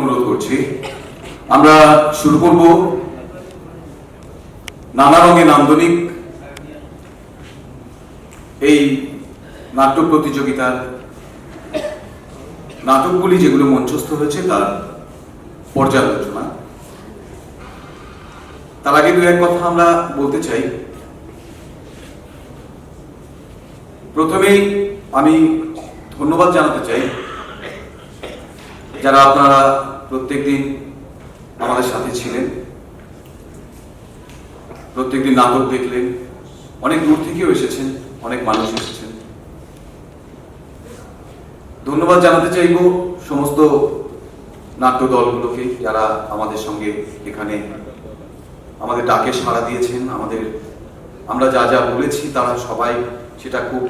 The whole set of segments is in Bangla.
অনুরোধ করছি, আমরা শুরু করব নানা রঙে নান্দনিক এই নাট্য প্রতিযোগিতার নাটকগুলি যেগুলো মঞ্চস্থ হয়েছে তার পর্যালোচনা। তার আগে দু এক কথা আমরা বলতে চাই। প্রথমেই আমি ধন্যবাদ জানাতে চাই যারা আপনারা প্রত্যেকদিন আমাদের সাথে ছিলেন, প্রত্যেকদিন নাটক দেখলেন, অনেক দূর থেকেও এসেছেন, অনেক মানুষ এসেছেন। ধন্যবাদ জানাতে চাইব সমস্ত নাট্য দলগুলোকে যারা আমাদের সঙ্গে এখানে আমাদের ডাকে সাড়া দিয়েছেন। আমরা যা যা বলেছি তারা সবাই সেটা খুব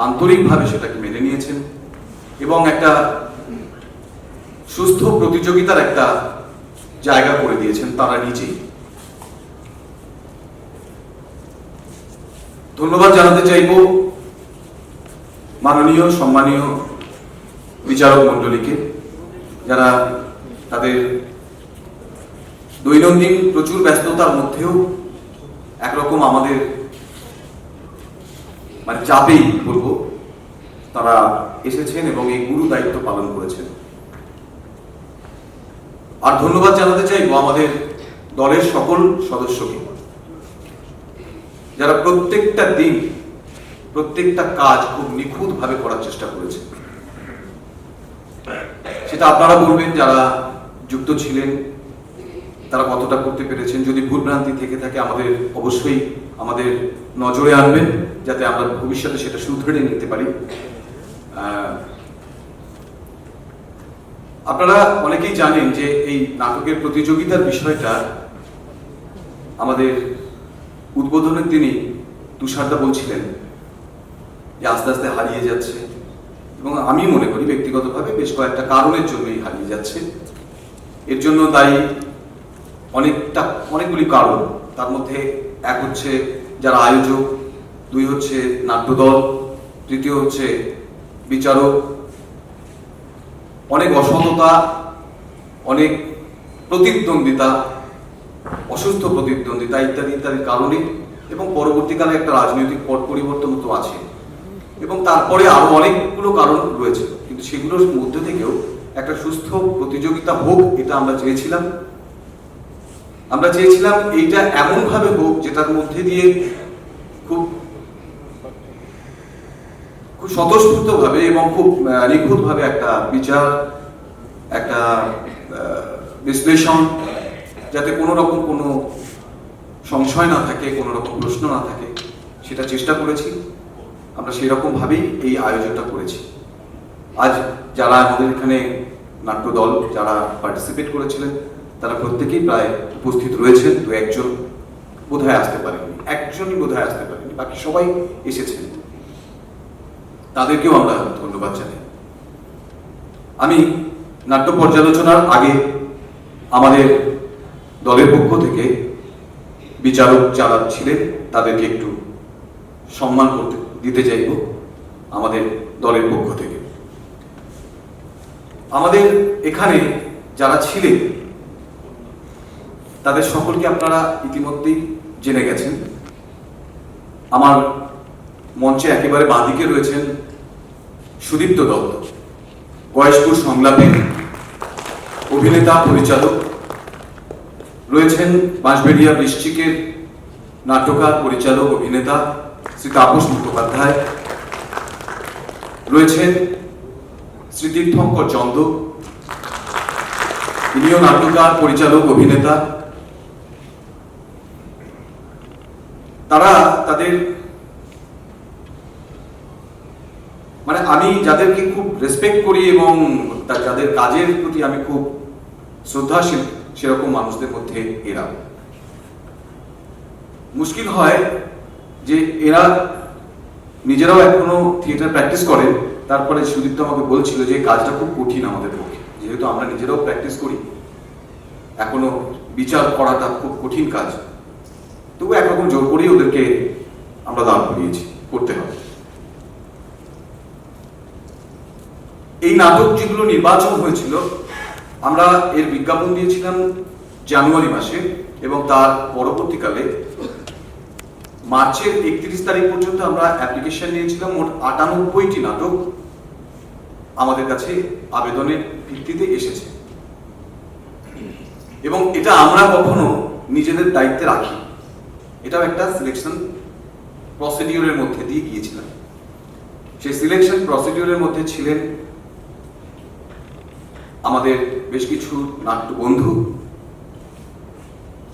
আন্তরিকভাবে সেটাকে মেনে নিয়েছেন এবং একটা সুস্থ প্রতিযোগিতার একটা জায়গা করে দিয়েছেন তারা নিজেই। ধন্যবাদ জানাতে চাইব মাননীয় সম্মানীয় বিচারক মণ্ডলীকে, যারা তাদের দৈনন্দিন প্রচুর ব্যস্ততার মধ্যেও একরকম আমাদের চাপেই বলবো তারা এসেছেন এবং এই গুরু দায়িত্ব পালন করেছেন। আর ধন্যবাদ জানাতে চাইব আমাদের দলের সকল সদস্যকে, যারা প্রত্যেকটা দিন প্রত্যেকটা কাজ খুব নিখুঁতভাবে করার চেষ্টা করেছে। সেটা আপনারা বলবেন যারা যুক্ত ছিলেন তারা কতটা করতে পেরেছেন। যদি ভুলভ্রান্তি থেকে থাকে আমাদের অবশ্যই আমাদের নজরে আনবেন যাতে আমরা ভবিষ্যতে সেটা শুধরে নিতে পারি। আপনারা অনেকেই জানেন যে এই নাটকের প্রতিযোগিতার বিষয়টা আমাদের উদ্বোধনের দিনই তুষারদা বলছিলেন যে আস্তে আস্তে হারিয়ে যাচ্ছে, এবং আমি মনে করি ব্যক্তিগতভাবে বেশ কয়েকটা কারণের জন্যই হারিয়ে যাচ্ছে। এর জন্য দায়ী অনেকগুলি কারণ। তার মধ্যে এক হচ্ছে যারা আয়োজক, দুই হচ্ছে নাট্যদল, তৃতীয় হচ্ছে বিচারক, অনেক অসততা, অনেক প্রতিদ্বন্দ্বিতা, অসুস্থ প্রতিদ্বন্দ্বিতা ইত্যাদি ইত্যাদির কারণে, এবং পরবর্তীকালে একটা রাজনৈতিক পট পরিবর্তন তো আছে, এবং তারপরে আরো অনেকগুলো কারণ রয়েছে। কিন্তু সেগুলোর মধ্যে থেকেও একটা সুস্থ প্রতিযোগিতা হোক এটা আমরা চেয়েছিলাম। আমরা চেয়েছিলাম এইটা এমন ভাবে হোক যেটার মধ্যে দিয়ে খুব স্বতঃস্ফূর্ত ভাবে এবং খুব নিখুঁত ভাবে একটা বিচার, একটা বিশ্লেষণ, যাতে কোনো রকম কোনো সংশয় না থাকে, কোনো রকম প্রশ্ন না থাকে, সেটা চেষ্টা করেছি। আমরা সেই রকম ভাবেই এই আয়োজনটা করেছি। আজ যারা আমাদের এখানে নাট্যদল যারা পার্টিসিপেট করেছিলেন তারা প্রত্যেকেই প্রায় উপস্থিত রয়েছেন। দু একজন বোধহয় আসতে পারেননি, একজনই বোধহয় আসতে পারেননি, বাকি সবাই এসেছেন। তাদেরকেও আমরা ধন্যবাদ জানাই। আমি নাট্য পর্যালোচনার আগে আমাদের দলের পক্ষ থেকে বিচারক যারা ছিলেন তাদেরকে একটু সম্মান দিতে চাইব আমাদের দলের পক্ষ থেকে। আমাদের এখানে যারা ছিলেন তাদের সকলকে আপনারা ইতিমধ্যেই জেনে গেছেন। আমার মঞ্চে একেবারে বাঁদিকে রয়েছেন সুদীপ্ত দত্ত, গয়েশপুর সংলাপের অভিনেতা পরিচালক। রয়েছেন বাঁশবেড়িয়া বৃশ্চিকের নাট্যকার পরিচালক অভিনেতা শ্রী তাপস মুখোপাধ্যায়। রয়েছেন শ্রী তীর্থঙ্কর চন্দ, ইনিও নাট্যকার পরিচালক অভিনেতা। তারা তাদের আমি যাদেরকে খুব রেসপেক্ট করি এবং যাদের কাজের প্রতি আমি খুব শ্রদ্ধাশীল সেরকম মানুষদের মধ্যে এরা। মুশকিল হয় যে এরা নিজেরাও এখনো থিয়েটার প্র্যাকটিস করেন। তারপরে সুদীপ্ত আমাকে বলছিল যে কাজটা খুব কঠিন আমাদের পক্ষে, যেহেতু আমরা নিজেরাও প্র্যাকটিস করি, এখনো বিচার করাটা খুব কঠিন কাজ। তবু একরকম জোর করেই ওদেরকে আমরা দাঁড় করিয়েছি, করতে হবে। এই নাটক যেগুলো নির্বাচন হয়েছিল, আমরা এর বিজ্ঞাপন দিয়েছিলাম জানুয়ারি মাসে, এবং তার পরবর্তীকালে মার্চের 31 তারিখ পর্যন্ত আমরা অ্যাপ্লিকেশন নিয়েছিলাম। মোট 98টি নাটক আমাদের কাছে আবেদনের ভিত্তিতে এসেছে, এবং এটা আমরা কখনো নিজেদের দায়িত্বে রাখি, এটাও একটা সিলেকশন প্রসিডিউরের মধ্যে দিয়ে গিয়েছিলাম। সেই সিলেকশন প্রসিডিউরের মধ্যে ছিলেন আমাদের বেশ কিছু নাট্য বন্ধু,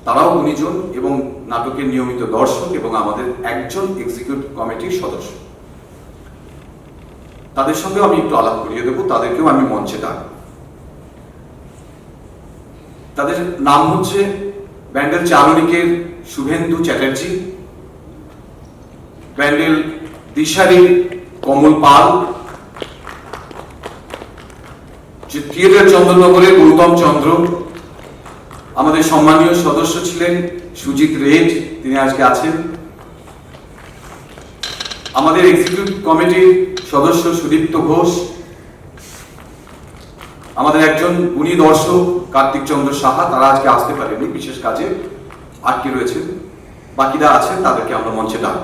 তারাও 19 জন, এবং নাটকের নিয়মিত দর্শক, এবং আমাদের একজন এক্সিকিউটিভ কমিটির সদস্য। তাদের সঙ্গেও আমি একটু আলাপ করিয়ে দেবো, তাদেরকেও আমি মঞ্চে ডাকব। তাদের নাম হচ্ছে ব্যান্ডেল চারণিকের শুভেন্দু চ্যাটার্জি, ব্যান্ডেল দিশারির কমল পাল, থিয়েটার চন্দননগরের গৌতম চন্দ্র, আমাদের সম্মানীয় সদস্য ছিলেন সুজিত রেড, তিনি আজকে আছেন, আমাদের এক্সিকিউটিভ কমিটির সদস্য সুদীপ্ত ঘোষ, আমাদের একজন গুণী দর্শক কার্তিক চন্দ্র সাহা, তারা আজকে আসতে পারেনি, বিশেষ কাজে আটকে রয়েছেন। বাকিরা আছেন, তাদেরকে আমরা মঞ্চে ডাকব।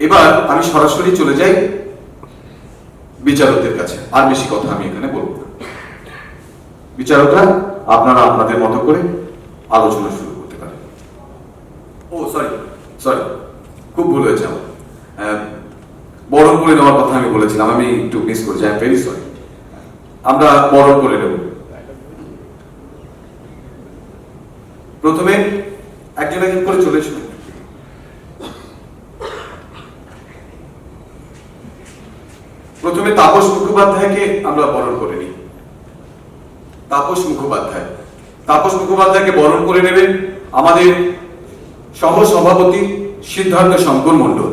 এবার আমি সরাসরি চলে যাই বিচারকদের কাছে, আর বেশি কথা আমি এখানে বলবো না। বিচারকরা আপনারা আপনাদের মতো করে আলোচনা শুরু করতে পারেন। ও সরি, খুব ভুল হয়েছে আমার, বরণ করে নেওয়ার কথা আমি বলেছিলাম, আমি একটু মিস করেছি, আই এম ভেরি সরি। আমরা বরণ করে নেব। প্রথমে একজন একজন করে চলে এসো। প্রথমে তাপস মুখোপাধ্যায়কে আমরা বরণ করে নিই। তাপস মুখোপাধ্যায়কে বরণ করে নেবেন আমাদের সহ সভাপতি সিদ্ধার্থ শঙ্কর মণ্ডল।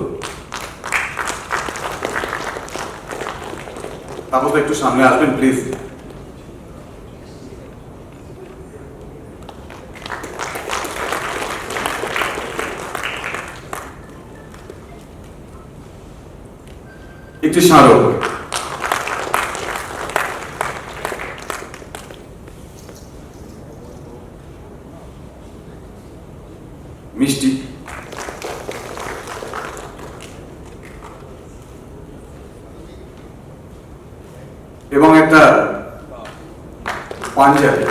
তাপস একটু সামনে আসবেন প্লিজ। একটি স্মারক। মিষ্টি, এবং একটা পাঞ্জাবি।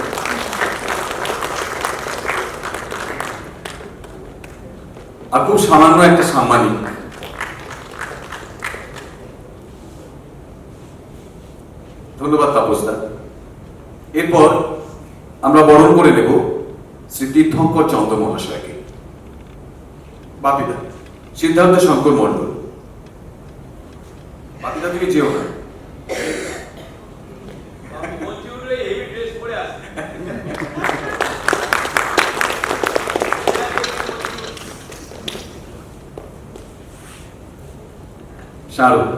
আর খুব সামান্য একটা সাম্মানিক। ধন্যবাদ তাপসদা। এরপর আমরা বরণ করে নেব শ্রী তীর্থঙ্কর চন্দ্র মহাশয়কে। বাপিদা, সিদ্ধার্থ শঙ্কর মণ্ডল। বাপিদা তুমি যেও না, শাহরুখ।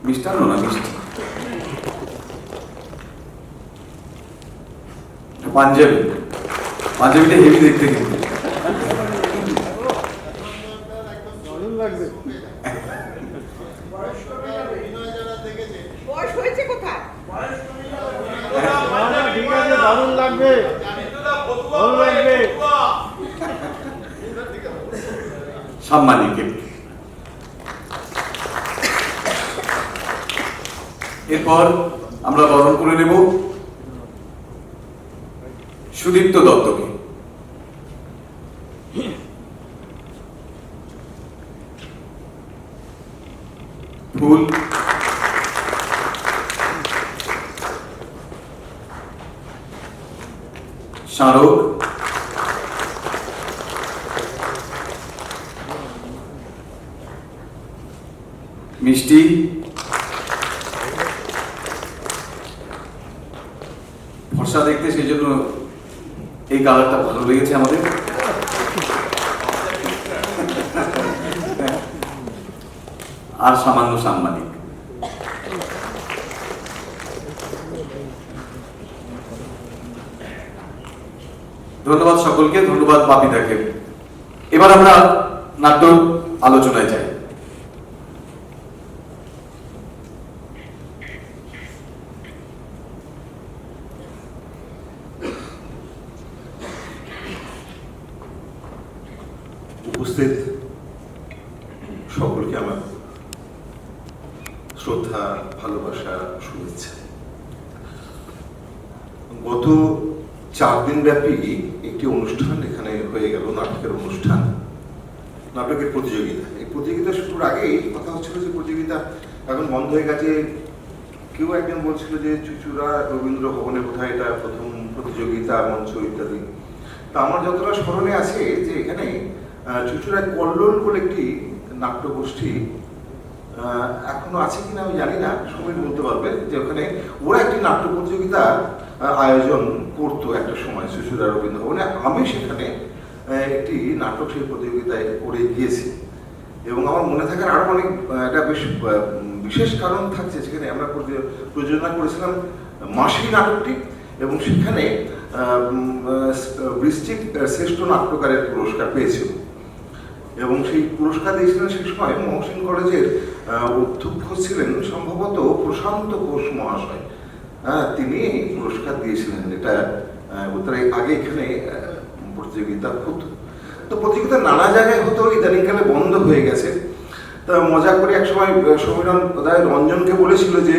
মিষ্টান্ন না মিষ্টি। পাঞ্জাবিটা হেভি দেখতে, কিন্তু সাম্মানিক। এরপর আমরা বরণ করে নেব সুদীপ্ত দত্তকে। ফুল, স্মারক, মিষ্টি, ফর্সা দেখতে, সেই জন্য এই কালারটা ভালো লেগেছে আমাদের। আর সামান্য সাংবাদিক। ধন্যবাদ সকলকে, ধন্যবাদ বাপিদাকে। এবার আমরা নাট্য আলোচনায় যাই। উপস্থিত সকলকে আমার শ্রদ্ধা, ভালোবাসা, শুভেচ্ছা। গত 4 দিন ব্যাপী একটি অনুষ্ঠান এখানে হয়ে গেল, নাটকের অনুষ্ঠান, নাটকের প্রতিযোগিতা। এই প্রতিযোগিতা শুরুর আগেই কথা হচ্ছিল যে প্রতিযোগিতা এখন বন্ধ হয়ে গেছে। কেউ একজন বলছিল যে চুচুড়া রবীন্দ্র ভবনে বোধহয় এটা প্রথম প্রতিযোগিতা, মঞ্চ ইত্যাদি। তা আমার যতটা স্মরণে আছে যে এখানে চুচুড়ায় কল্লোল বলে একটি নাট্যগোষ্ঠী এখনো আছে কিনা আমি জানি না, সময় বলতে পারবে, যে ওখানে ওরা একটি নাট্য প্রতিযোগিতা আয়োজন করতো একটা সময় চুচুড়া রবীন্দ্র ভবনে। আমি সেখানে একটি নাটক সেই প্রতিযোগিতায় করে গিয়েছি এবং আমার মনে থাকার আরো অনেক একটা বেশ বিশেষ কারণ থাকছে। সেখানে আমরা প্রযোজনা করেছিলাম মাসি নাটকটি এবং সেখানে বৃষ্টিক শ্রেষ্ঠ নাট্যকারের পুরস্কার পেয়েছিল এবং সেই পুরস্কার দিয়েছিলেন সেই সময় মহসিন কলেজের অধ্যক্ষ ছিলেন সম্ভবত প্রশান্ত ঘোষ মহাশয়। তিনি পুরস্কার দিয়েছিলেন। এটা উত্তরে আগে এখানে প্রতিযোগিতা হতো। তো প্রতিযোগিতা নানা জায়গায় হতো, ইদানিংকালে বন্ধ হয়ে গেছে। তা মজা করে এক সময় সমীরণ বোধহয় রঞ্জনকে বলেছিল যে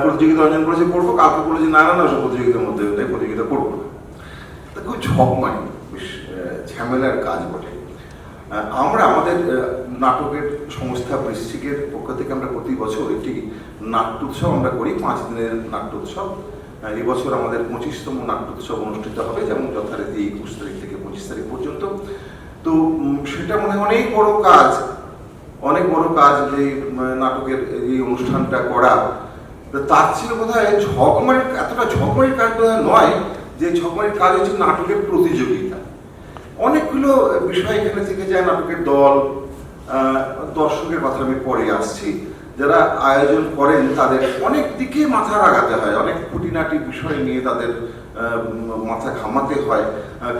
প্রতিযোগিতা, রঞ্জন বলেছে করবো, কাউকে বলে যে না না না সব প্রতিযোগিতার মধ্যে প্রতিযোগিতা করবো না। তা খুব ঝকমারি, বেশ ঝামেলার কাজ বটে। আমরা আমাদের নাটকের সংস্থা বৃশ্চিকের পক্ষ থেকে আমরা প্রতি বছর একটি নাট্যোৎসব আমরা করি, 5 দিনের নাট্যোৎসব। এবছর আমাদের 25তম নাট্যোৎসব অনুষ্ঠিত হবে, যেমন যথারীতি 21 তারিখ থেকে 25 তারিখ পর্যন্ত। তো সেটা মনে হয় অনেক বড় কাজ, অনেক বড় কাজ যে নাটকের এই অনুষ্ঠানটা করা। তার ছিল বোধহয় ঝকমারির, এতটা ঝকমারির কাজ বোধহয় নয়, যে ঝকমারির কাজ হচ্ছে নাটকের প্রতিযোগিতা। অনেকগুলো বিষয় এখানে থেকে যায়, নাটকের দল, দর্শকের কথা আমি পরে আসছি, যারা আয়োজন করেন তাদের অনেক দিকে মাথা লাগাতে হয়, অনেক খুঁটিনাটি বিষয় নিয়ে তাদের মাথা ঘামাতে হয়।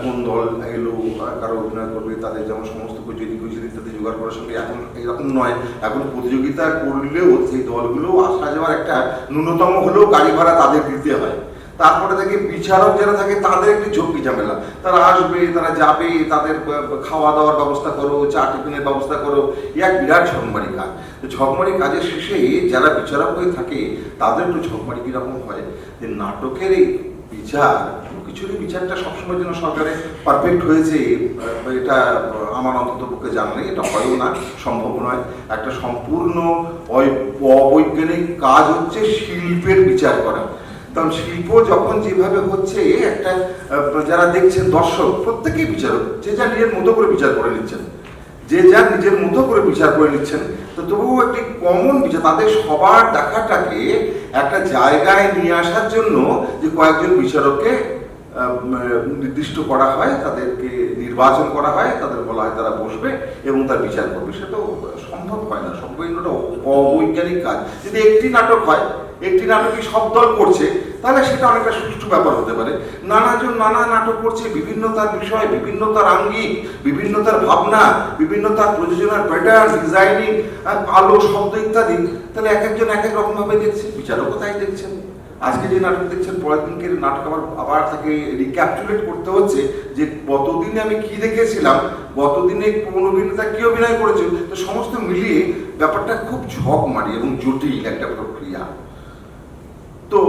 কোন দল এলো, কারো অভিনয় করবে, তাদের যেমন সমস্ত কুচুরি ইত্যাদি জোগাড় করার সঙ্গে এখন এরকম নয়। এখন প্রতিযোগিতা করলেও সেই দলগুলো আসা যাওয়ার একটা ন্যূনতম হলেও গাড়ি ভাড়া তাদের দিতে হয়। তারপরে থেকে বিচারক যারা থাকে তাদের একটি ঝক্কি ঝামেলা, তারা আসবে, তারা যাবে, তাদের খাওয়া দাওয়ার ব্যবস্থা করো, চা টিফিনের ব্যবস্থা করো, এক বিরাট ঝকমারি কাজ। ঝকমারি কাজের শেষে যারা বিচারক হয়ে থাকে তাদের একটু ঝকমারি কিরকম হয় যে নাটকের এই বিচার, কিছুরই বিচারটা সবসময় যেন সরকারে পারফেক্ট হয়েছে এটা আমার অন্তত পক্ষে জানা নেই, এটা হয়ও না, সম্ভব নয়। একটা সম্পূর্ণ অবৈজ্ঞানিক কাজ হচ্ছে শিল্পের বিচার করা। কারণ শিল্প যখন যেভাবে হচ্ছে, একটা যারা দেখছেন দর্শক প্রত্যেকেই বিচারক, যে যা নিজের মতো করে বিচার করে নিচ্ছেন, যে যা নিজের মতো করে বিচার করে নিচ্ছেন। তো তবুও একটি কমন বিচার, তাদের সবার দেখাটাকে একটা জায়গায় নিয়ে আসার জন্য যে কয়েকজন বিচারককে নির্দিষ্ট করা হয়, তাদেরকে নির্বাচন করা হয়, তাদের বলা হয় তারা বসবে এবং তার বিচার করবে, সেটা সম্ভব হয় না, সম্পূর্ণ অবৈজ্ঞানিক কাজ। যদি একটি নাটক হয়, একটি নাটকই সব দল করছে, তাহলে সেটা অনেকটা সুষ্ঠু ব্যাপার হতে পারে। নানাজন নানা নাটক করছে, বিভিন্ন তার বিষয়, বিভিন্ন তার আঙ্গিক, বিভিন্ন তার ভাবনা, বিভিন্ন তার প্রযোজনার প্যাটার্ন, ডিজাইনিং, আলো, শব্দ ইত্যাদি, তাহলে এক একজন এক এক রকম ভাবে দেখছে, বিচারকও তাই দেখছেন। আজকে যে নাটক দেখছেন, পরের দিনকে নাটক আবার তাকে রিক্যাপচুলেট করতে হচ্ছে যে গতদিনে আমি কি দেখেছিলাম, গতদিনে কোন অভিনেতা কি অভিনয় করেছে। তো সমস্ত মিলিয়ে ব্যাপারটা খুব ঝকমারি এবং জটিল একটা প্রক্রিয়া। তো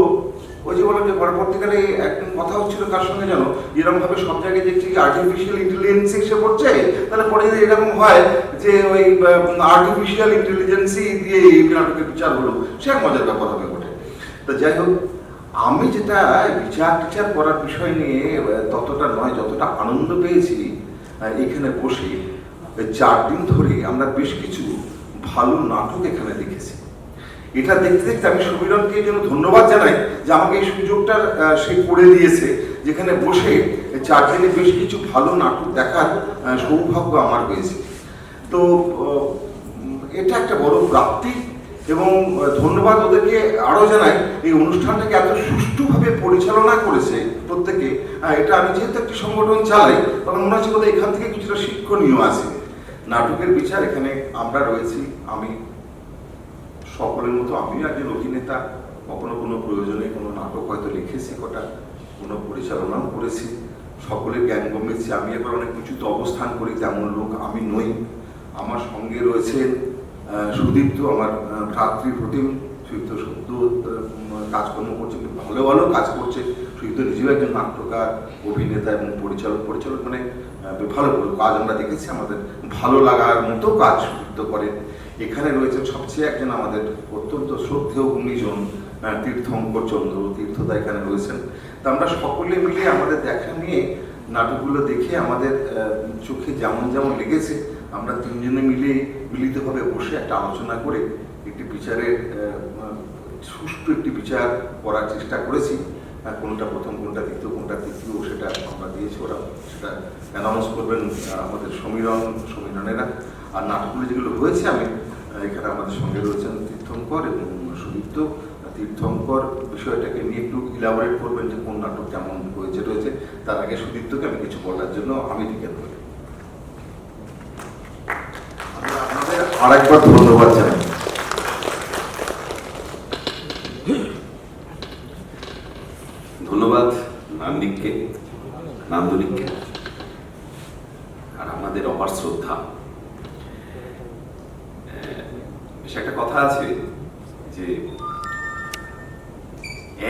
ওই যে বললাম যে পরবর্তীকালে একদিন কথা হচ্ছিল কার সঙ্গে যেন, এরকম ভাবে সব জায়গায় দেখছি যে আর্টিফিশিয়াল ইন্টেলিজেন্স এসে পড়ছে, তাহলে পরে যদি এরকম হয় যে ওই আর্টিফিশিয়াল ইন্টেলিজেন্সই দিয়ে এই নাটকের বিচার হলো, সে এক মজার ব্যাপার হবে বটে। তো যাই হোক, আমি যেটা বিচার টিচার করার বিষয় নিয়ে ততটা নয়, যতটা আনন্দ পেয়েছি এখানে বসে 4 দিন ধরে আমরা বেশ কিছু ভালো নাটক এখানে দেখেছি। এটা দেখতে দেখতে আমি সমীরণকে এই জন্য ধন্যবাদ জানাই যে আমাকে এই সুযোগটা সে করে দিয়েছে, যেখানে বসে 4 দিনে বেশ কিছু ভালো নাটক দেখার সৌভাগ্য আমার হয়েছে। তো এটা একটা বড় প্রাপ্তি, এবং ধন্যবাদ ওদেরকে আরও জানাই এই অনুষ্ঠানটাকে এত সুষ্ঠুভাবে পরিচালনা করেছে প্রত্যেকে। এটা আমি যেহেতু একটি সংগঠন চালাই, তখন মনে হচ্ছে বোধহয় এখান থেকে কিছুটা শিক্ষণীয় আছে। নাটকের বিচার এখানে আমরা রয়েছি, আমি সকলের মতো আমিও একজন অভিনেতা, কখনো কোনো প্রয়োজনে কোনো নাটক হয়তো লিখেছি, কটা কোনো পরিচালনাও করেছি, সকলের জ্ঞান কমেছে। আমি এবার অনেক কিছুতে অবস্থান করি, তেমন লোক আমি নই। আমার সঙ্গে রয়েছেন সুদীপ্ত, আমার ভ্রাতৃপ্রতিম। সুদীপ্ত সদ্য কাজকর্ম করছে, ভালো ভালো কাজ করছে। সুদীপ্ত নিজেও একজন নাট্যকার, অভিনেতা এবং পরিচালক মানে ভালো ভালো কাজ আমরা দেখেছি, আমাদের ভালো লাগার মতো কাজ সুদীপ্ত করেন। এখানে রয়েছেন সবচেয়ে একজন আমাদের অত্যন্ত শ্রদ্ধেয় গুণীজন তীর্থঙ্কর চন্দ্র, তীর্থদা এখানে রয়েছেন। তা আমরা সকলে মিলে আমাদের দেখা নিয়ে নাটকগুলো দেখে আমাদের চোখে যেমন যেমন লেগেছে, আমরা তিনজনে মিলে মিলিতভাবে বসে একটা আলোচনা করে একটি বিচারের সুষ্ঠু একটি বিচার করার চেষ্টা করেছি। কোনটা প্রথম, কোনটা দ্বিতীয়, কোনটা তৃতীয়, সেটা আমরা দিয়েছি। ওরা সেটা অ্যানাউন্স করবেন আমাদের সমীরণেরা। আর নাটকগুলো যেগুলো হয়েছে, আমি এখানে আমাদের সঙ্গে রয়েছেন তীর্থঙ্কর এবং সুদীপ্ত। তীর্থঙ্কর বিষয়টাকে নিয়ে একটু ইলাবোরেট করবেন যে কোন নাটক কেমন রয়েছে। তার আগে সুদীপ্তকে আমি কিছু বলার জন্য আমি দিকে ধরি। আপনাদের আরেকবার ধন্যবাদ জানাই। ধন্যবাদ নান্দিককে, নান্দনিককে, আর আমাদের অপার শ্রদ্ধা। বেশ একটা কথা আছে যে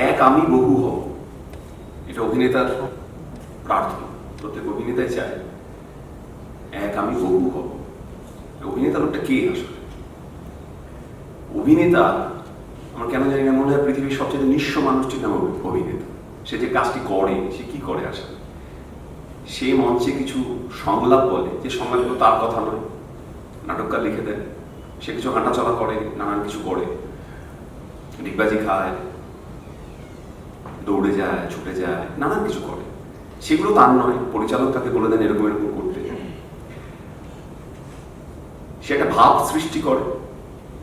এক আমি বহু হব, এটা অভিনেতার প্রার্থনা। প্রত্যেক অভিনেতাই চায় এক আমি বহু হব। অভিনেতা লোকটা কে আসলে? অভিনেতা আমার কেন জানি না মনে হয় পৃথিবীর সবচেয়ে নিঃস্ব মানুষটির নাম অভিনেতা। সে যে কাজটি করে, সে কি করে আসলে? সে মঞ্চে কিছু সংলাপ বলে, যে সংলাপগুলো তার কথা নয়, নাটককার লিখে দেয়। সে কিছু হাঁটাচলা করে, নানান কিছু করে, ডিগবাজি খায়, দৌড়ে যায়, ছুটে যায়, নানান কিছু করে। সেগুলো তার নয়, পরিচালক তাকে বলে দেন এরকম এরকম করতে। সে একটা ভাব সৃষ্টি করে,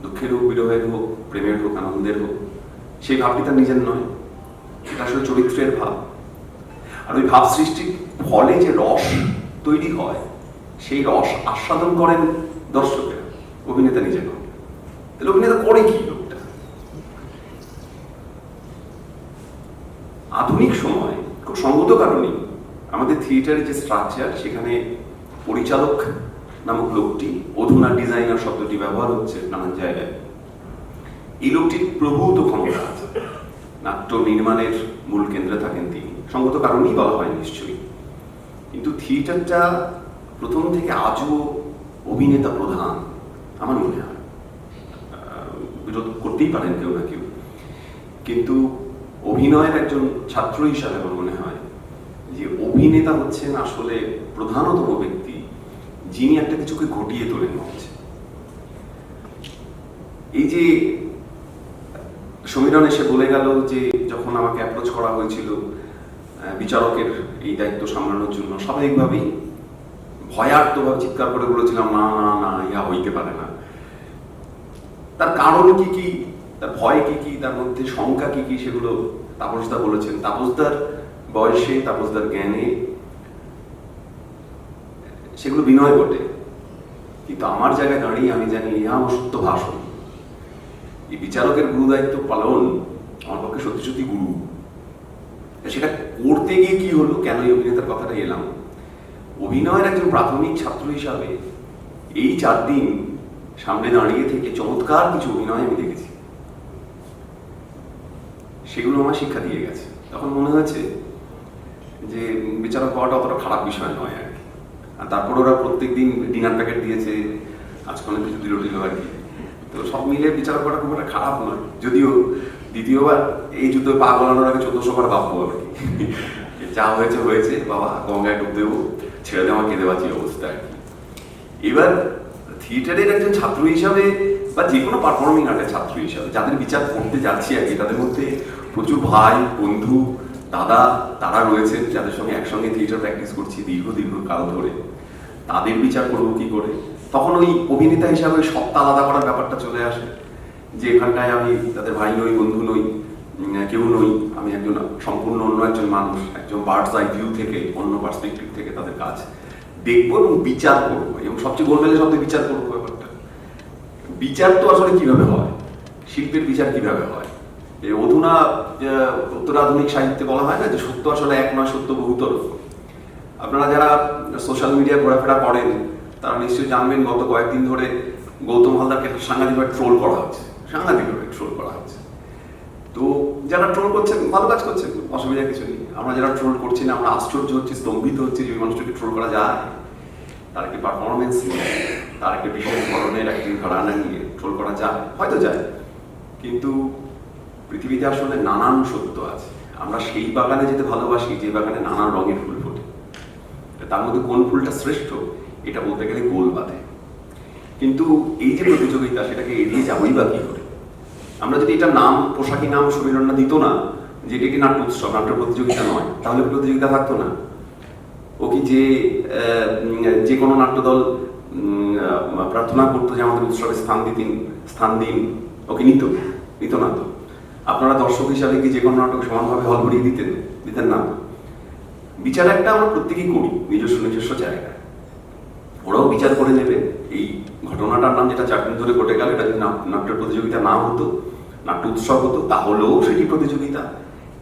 দুঃখের হোক, বিরহের হোক, প্রেমের হোক, আনন্দের হোক। সেই ভাবটি তার নিজের নয়, সেটা আসলে চরিত্রের ভাব। আর ওই ভাব সৃষ্টির ফলে যে রস তৈরি হয়, সেই রস আস্বাদন করেন দর্শকেরা, অভিনেতা নিজে নয়। তাহলে অভিনেতা করে কি লোকটা? আধুনিক সময় খুব সঙ্গত কারণে আমাদের থিয়েটারের যে স্ট্রাকচার, সেখানে পরিচালক নামক লোকটি, অধুনা ডিজাইনার শব্দটি ব্যবহার হচ্ছে নানান জায়গায়। এই লোকটির প্রভূত ক্ষমতা আছে, নাট্য নির্মাণের মূল কেন্দ্রে থাকেন তিনি, সঙ্গত কারণেই বলা হয় নিশ্চয়ই। কিন্তু থিয়েটারটা প্রথম থেকে আজও অভিনেতা প্রধান আমার মনে হয়। বিরোধ করতেই পারেন কেউ না কেউ, কিন্তু অভিনয়ের একজন ছাত্র হিসাবে আমার মনে হয় যে অভিনেতা হচ্ছেন আসলে প্রধানতম ব্যক্তি, যিনি একটা কিছুকে ঘটিয়ে তোলেন মঞ্চে। এই যে সমীরণ এসে বলে গেল যে যখন আমাকে অ্যাপ্রোচ করা হয়েছিল বিচারকের এই দায়িত্ব সামলানোর জন্য, স্বাভাবিকভাবেই ভয়ার্তভাবে চিৎকার করে বলেছিলাম, না না না, ইহা হইতে পারে না। তার কারণ কি কি, তার ভয় কি কি, তার মধ্যে শঙ্কা কি কি, সেগুলো তাপসদা বলেছেন। তাপসদার বয়সে, তাপসদার জ্ঞানে সেগুলো বিনয় বটে, কিন্তু আমার জায়গায় দাঁড়িয়ে আমি জানি ইহা আমার সত্য ভাষণ। এই বিচারকের গুরু দায়িত্ব পালন আমার পক্ষে সত্যি সত্যি গুরু। সেটা করতে গিয়ে কি হলো, কেন এই অভিনেতার কথাটা এলাম, অভিনয়ের একজন প্রাথমিক ছাত্র হিসাবে এই 4 দিন সামনে দাঁড়িয়ে থেকে চমৎকার কিছু অভিনয় আমি দেখেছি। সেগুলো আমার শিক্ষা দিয়ে গেছে। তখন মনে হয়েছে যে বিচারক হওয়াটা অতটা খারাপ বিষয় নয় আর কি। আর তারপর ওরা প্রত্যেকদিন ডিনার প্যাকেট দিয়েছে, আজকাল কিছু দিল আর কি। তো সব মিলে বিচারক হওয়াটা খুব একটা খারাপ নয়, যদিও দ্বিতীয়বার এই জুতোয় পা গলানোর আগে 1400 বার ভাববো আর কি। যা হয়েছে হয়েছে, বাবা গঙ্গায় ডুব দেবো, ছেড়ে দেওয়া কেঁদে বাঁচির অবস্থা আর কি। এবার থিয়েটারের একজন ছাত্র হিসাবে বা যে কোনো পারফর্মিং আর্টের ছাত্র হিসাবে যাদের বিচার করতে যাচ্ছি আর কি, তাদের মধ্যে প্রচুর ভাই, বন্ধু, দাদা তারা রয়েছেন যাদের সঙ্গে একসঙ্গে থিয়েটার প্র্যাকটিস করছি দীর্ঘ কাল ধরে। তাদের বিচার করবো কি করে? তখন ওই অভিনেতা হিসাবে সত্তা আলাদা করার ব্যাপারটা চলে আসে, যে এখানটায় আমি তাদের ভাই নই, বন্ধু নই, কেউ নই, আমি একজন সম্পূর্ণ অন্য একজন মানুষ, একজন বার্ডস আই ভিউ থেকে, অন্য পার্সপেক্টিভ থেকে তাদের কাজ দেখবো এবং বিচার করবো, এবং সবচেয়ে গোলমেলে শব্দে বিচার করবো। ব্যাপারটা বিচার তো আসলে কিভাবে হয়, শিল্পের বিচার কিভাবে হয়? এই অধুনা উত্তরাধুনিক সাহিত্যে বলা হয় না যে সত্য আসলে এক নয়, সত্য বহুতর। আপনারা যারা সোশ্যাল মিডিয়া ঘোরাফেরা করেন তারা নিশ্চয়ই জানবেন গত কয়েকদিন ধরে গৌতম হালদারকে সাংঘাতিকভাবে ট্রোল করা হচ্ছে, তো যারা ট্রোল করছেন ভালো কাজ করছেন, অসুবিধা কিছু নেই। আমরা যারা ট্রোল করছি না, আমরা আশ্চর্য হচ্ছি, স্তম্ভিত হচ্ছি যে মানুষটাকে ট্রোল করা যায়, তার একটি পারফরমেন্স নিয়ে, তার একটা বিশেষ ধরনের একটি ঘরানা নিয়ে ট্রোল করা যায়, হয়তো যায়। কিন্তু পৃথিবীতে আসলে নানান সত্য আছে। আমরা সেই বাগানে যেতে ভালোবাসি যে বাগানে নানান রঙের ফুল ফোটে, তার মধ্যে কোন ফুলটা শ্রেষ্ঠ এটা বলতে গেলে গোল বাঁধে। কিন্তু এই যে প্রতিযোগিতা, সেটাকে এড়িয়ে যাবোই বা কি করে? আমরা যদি এটা নাম, পোশাকি নাম সম্মেলনটা দিত না, যেটা কি নাট্য উৎসব, নাট্য প্রতিযোগিতা নয়, তাহলে প্রতিযোগিতা থাকতো না। ও কি যে কোনো নাট্যদল প্রার্থনা করতো যে আমাদের উৎসবে স্থান দিন, ওকে নিত না তো? আপনারা দর্শক হিসাবে কি যে কোনো নাটক সমানভাবে হল ভরিয়ে দিতেন না? বিচার একটা আমরা প্রত্যেকেই করি নিজস্ব জায়গায়, ওরাও বিচার করে নেবে। এই ঘটনাটার নাম যেটা 4 দিন ধরে ঘটে গেল, এটা যদি নাট্য প্রতিযোগিতা না হতো, নাট্য উৎসব হতো, তাহলেও সেটি প্রতিযোগিতা,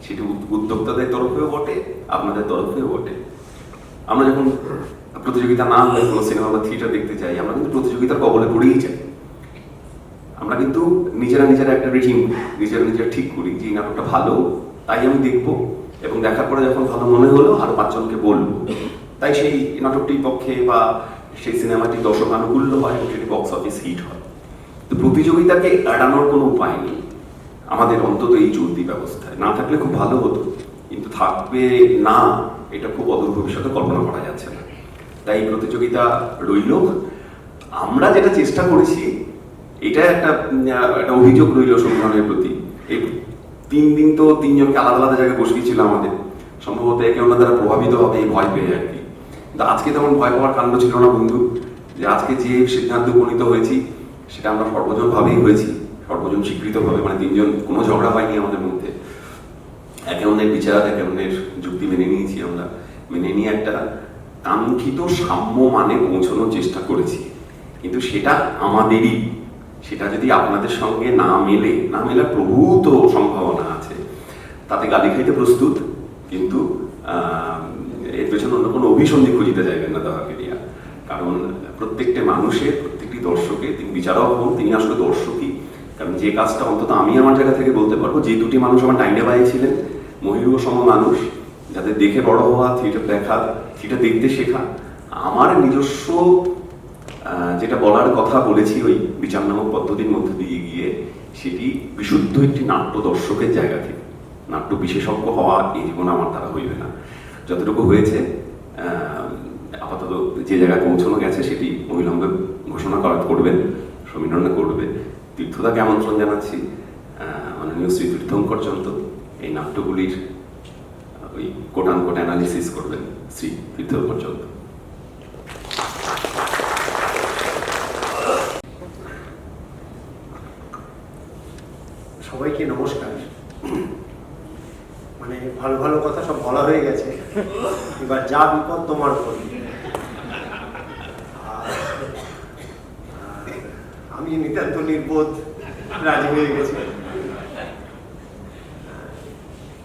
সেটি উদ্যোক্তাদের তরফেও বটে, আপনাদের তরফেও বটে। আমরা যখন প্রতিযোগিতা না হলে কোনো সিনেমা বা থিয়েটার দেখতে চাই, আমরা কিন্তু প্রতিযোগিতার কবলে পড়েই যাই। আমরা কিন্তু নিজেরা একটা রেটিং নিজেরা ঠিক করি যে এই নাটকটা ভালো, তাই আমি দেখবো, এবং দেখার পরে যখন ভালো মনে হলো আরো 5 জনকে বলবো, তাই সেই নাটকটির পক্ষে বা সেই সিনেমাটি দর্শক আনুকূল্য হয় এবং সেটি বক্স অফিস হিট হয়। তো প্রতিযোগিতাকে এড়ানোর কোনো উপায় নেই আমাদের, অন্তত এই চলতি ব্যবস্থায়। না থাকলে খুব ভালো হতো, কিন্তু থাকবে না, এটা খুব অদূর ভবিষ্যতে কল্পনা করা যাচ্ছে না। তাই প্রতিযোগিতা রইল। আমরা যেটা চেষ্টা করেছি, এটা একটা অভিযোগ রইল সংবিধানের প্রতি। এই 3 দিন তো 3 জনকে আলাদা জায়গায় বসিয়েছিলাম আমাদের, সম্ভবত একে অন্য দ্বারা প্রভাবিত হবে এই ভয় পেয়ে আর কি। কিন্তু আজকে তেমন ভয় পাওয়ার কাণ্ড ছিল না বন্ধু, যে আজকে যে সিদ্ধান্ত উপনীত হয়েছি সেটা আমরা সর্বজনভাবেই হয়েছি, সর্বজন স্বীকৃতভাবে, মানে 3 জন, কোনো ঝগড়া হয়নি আমাদের মধ্যে। একে অন্যের বিচার, একে অন্যের যুক্তি মেনে নিয়েছি আমরা, মেনে নিয়ে একটা কাঙ্ক্ষিত সাম্য মানে পৌঁছানোর চেষ্টা করেছি। কিন্তু সেটা আমাদেরই, সেটা যদি আপনাদের সঙ্গে না মেলার প্রভূত সম্ভাবনা আছে। তাতে গালি খাইতে প্রস্তুত, কিন্তু এর পেছনে অন্য কোনো অভিসন্ধি খুঁজিতে যাইবেন না দাদাকে দিয়া। কারণ প্রত্যেকটা মানুষের, প্রত্যেকটি দর্শকের, তিনি বিচারক হন, তিনি আসলে দর্শকই। কারণ যে কাজটা অন্তত আমি আমার জায়গা থেকে বলতে পারবো, যে 2টি মানুষ আমার ডাইনে বায়ে ছিলেন, মহিরুহ সম মানুষ, যাদের দেখে বড় হওয়া, থিয়েটার দেখা, থিয়েটার দেখতে শেখা, আমার নিজস্ব যেটা বলার কথা বলেছি ওই বিচার নামক পদ্ধতির মধ্যে দিয়ে গিয়ে, সেটি বিশুদ্ধ একটি নাট্য দর্শকের জায়গা থেকে। নাট্য বিশেষজ্ঞ হওয়া এই জীবনে আমার দ্বারা হইবে না। যতটুকু হয়েছে আপাতত যে জায়গায় পৌঁছানো গেছে সেটি অবিলম্বে ঘোষণা করবেন, সমীরণা করবে। তীর্থদাকে আমন্ত্রণ জানাচ্ছি, মাননীয় শ্রী তীর্থঙ্কর চন্দ্র এই নাট্যগুলির ওই কোট অ্যানালিসিস করবেন শ্রী তীর্থঙ্কর চন্দ্র। সবাইকে নমস্কার। মানে ভালো কথা সব বলা হয়ে গেছে, এবার যা বিপদ তোমার উপর। আমি নিতান্ত নির্বোধ রাজি হয়ে গেছি।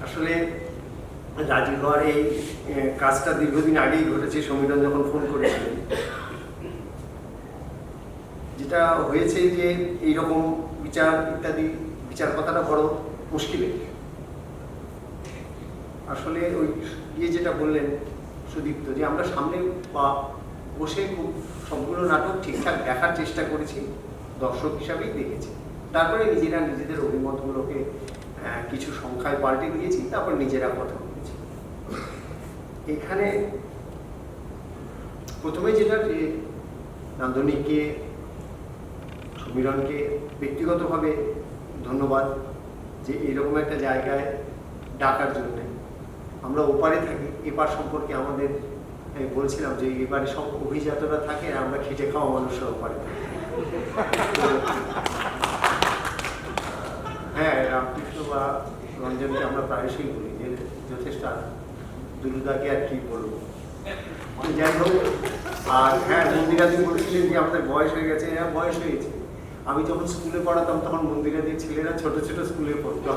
আসলে রাজি হওয়ার এই কাজটা দীর্ঘদিন আগেই ঘটেছে। সমীরণ যখন ফোন করেছিলেন, যেটা হয়েছে যে এইরকম বিচার ইত্যাদি, বিচার কথাটা বড় মুশকিলের। আসলে ওই যেটা বললেন সুদীপ্ত, যে আমরা সামনে বসে খুব সবগুলো নাটক ঠিকঠাক দেখার চেষ্টা করেছি, দর্শক হিসাবেই দেখেছি। তারপরে নিজেরা নিজেদের অভিমতগুলোকে কিছু সংখ্যায় পাল্টে দিয়েছি, তারপর নিজেরা কথা বলেছি। এখানে প্রথমে যেটা, যে নান্দনিককে সমীরণকে ব্যক্তিগতভাবে ধন্যবাদ যে এরকম একটা জায়গায় ডাকার জন্য। আমরা ওপারে থাকি, এপার সম্পর্কে আমাদের বলছিলাম যে এবারে সব অভিজাতরা থাকে, আর আমরা খেটে খাওয়া মানুষরা ওপারে থাকি। হ্যাঁ, রামকৃষ্ণ বা রঞ্জনকে আমরা প্রায়শই বলি যে যথেষ্ট দুলুদাকে আর কি বলবো। যাই হোক, আর হ্যাঁ, মন্দিরাদি বলেছিলেন যে আমাদের বয়স হয়ে গেছে। হ্যাঁ, বয়স হয়েছে। আমি যখন স্কুলে পড়াতাম তখন মন্দিরাদির ছেলেরা ছোট ছোট স্কুলে পড়তো,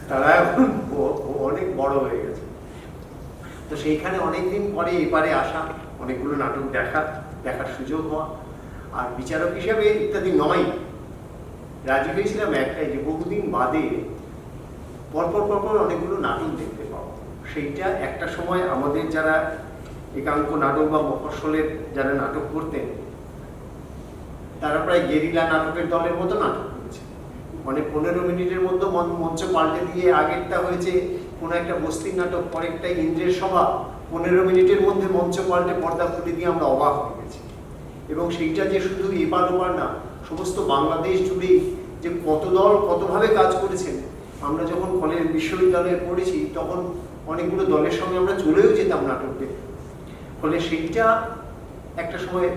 তারা এখন অনেক বড় হয়ে গেছে। তো সেইখানে অনেকদিন পরে এপারে আসা, অনেকগুলো নাটক দেখার সুযোগ হওয়া, আর বিচারক হিসাবে ইত্যাদি নয়, রাজি হয়েছিলাম একটাই যে বহুদিন বাদে পরপর অনেকগুলো নাটক দেখতে পাবো। সেইটা একটা সময় আমাদের যারা একাঙ্ক নাটক বা মফস্বলের যারা নাটক করতেন তারা প্রায় গেরিলা নাটকের দলের মতো নাটক করেছে। মানে 15 মিনিটের মধ্যে মঞ্চ পাল্টে দিয়ে আগেরটা হয়েছে কোনো একটা বস্তির নাটক, পরেরটা ইন্দ্রের সভা, 15 মিনিটের মধ্যে মঞ্চ পাল্টে পর্দা খুলে দিয়ে আমরা অবাক হয়ে গেছি। এবং সেইটা যে শুধু এপার ওপার না, সমস্ত বাংলাদেশ জুড়েই যে কত দল কতভাবে কাজ করেছেন। আমরা যখন কলেজ বিশ্ববিদ্যালয়ে পড়েছি তখন অনেকগুলো দলের সঙ্গে আমরা চলেও যেতাম নাটক দেখতে। ফলে সেইটা একটা সময়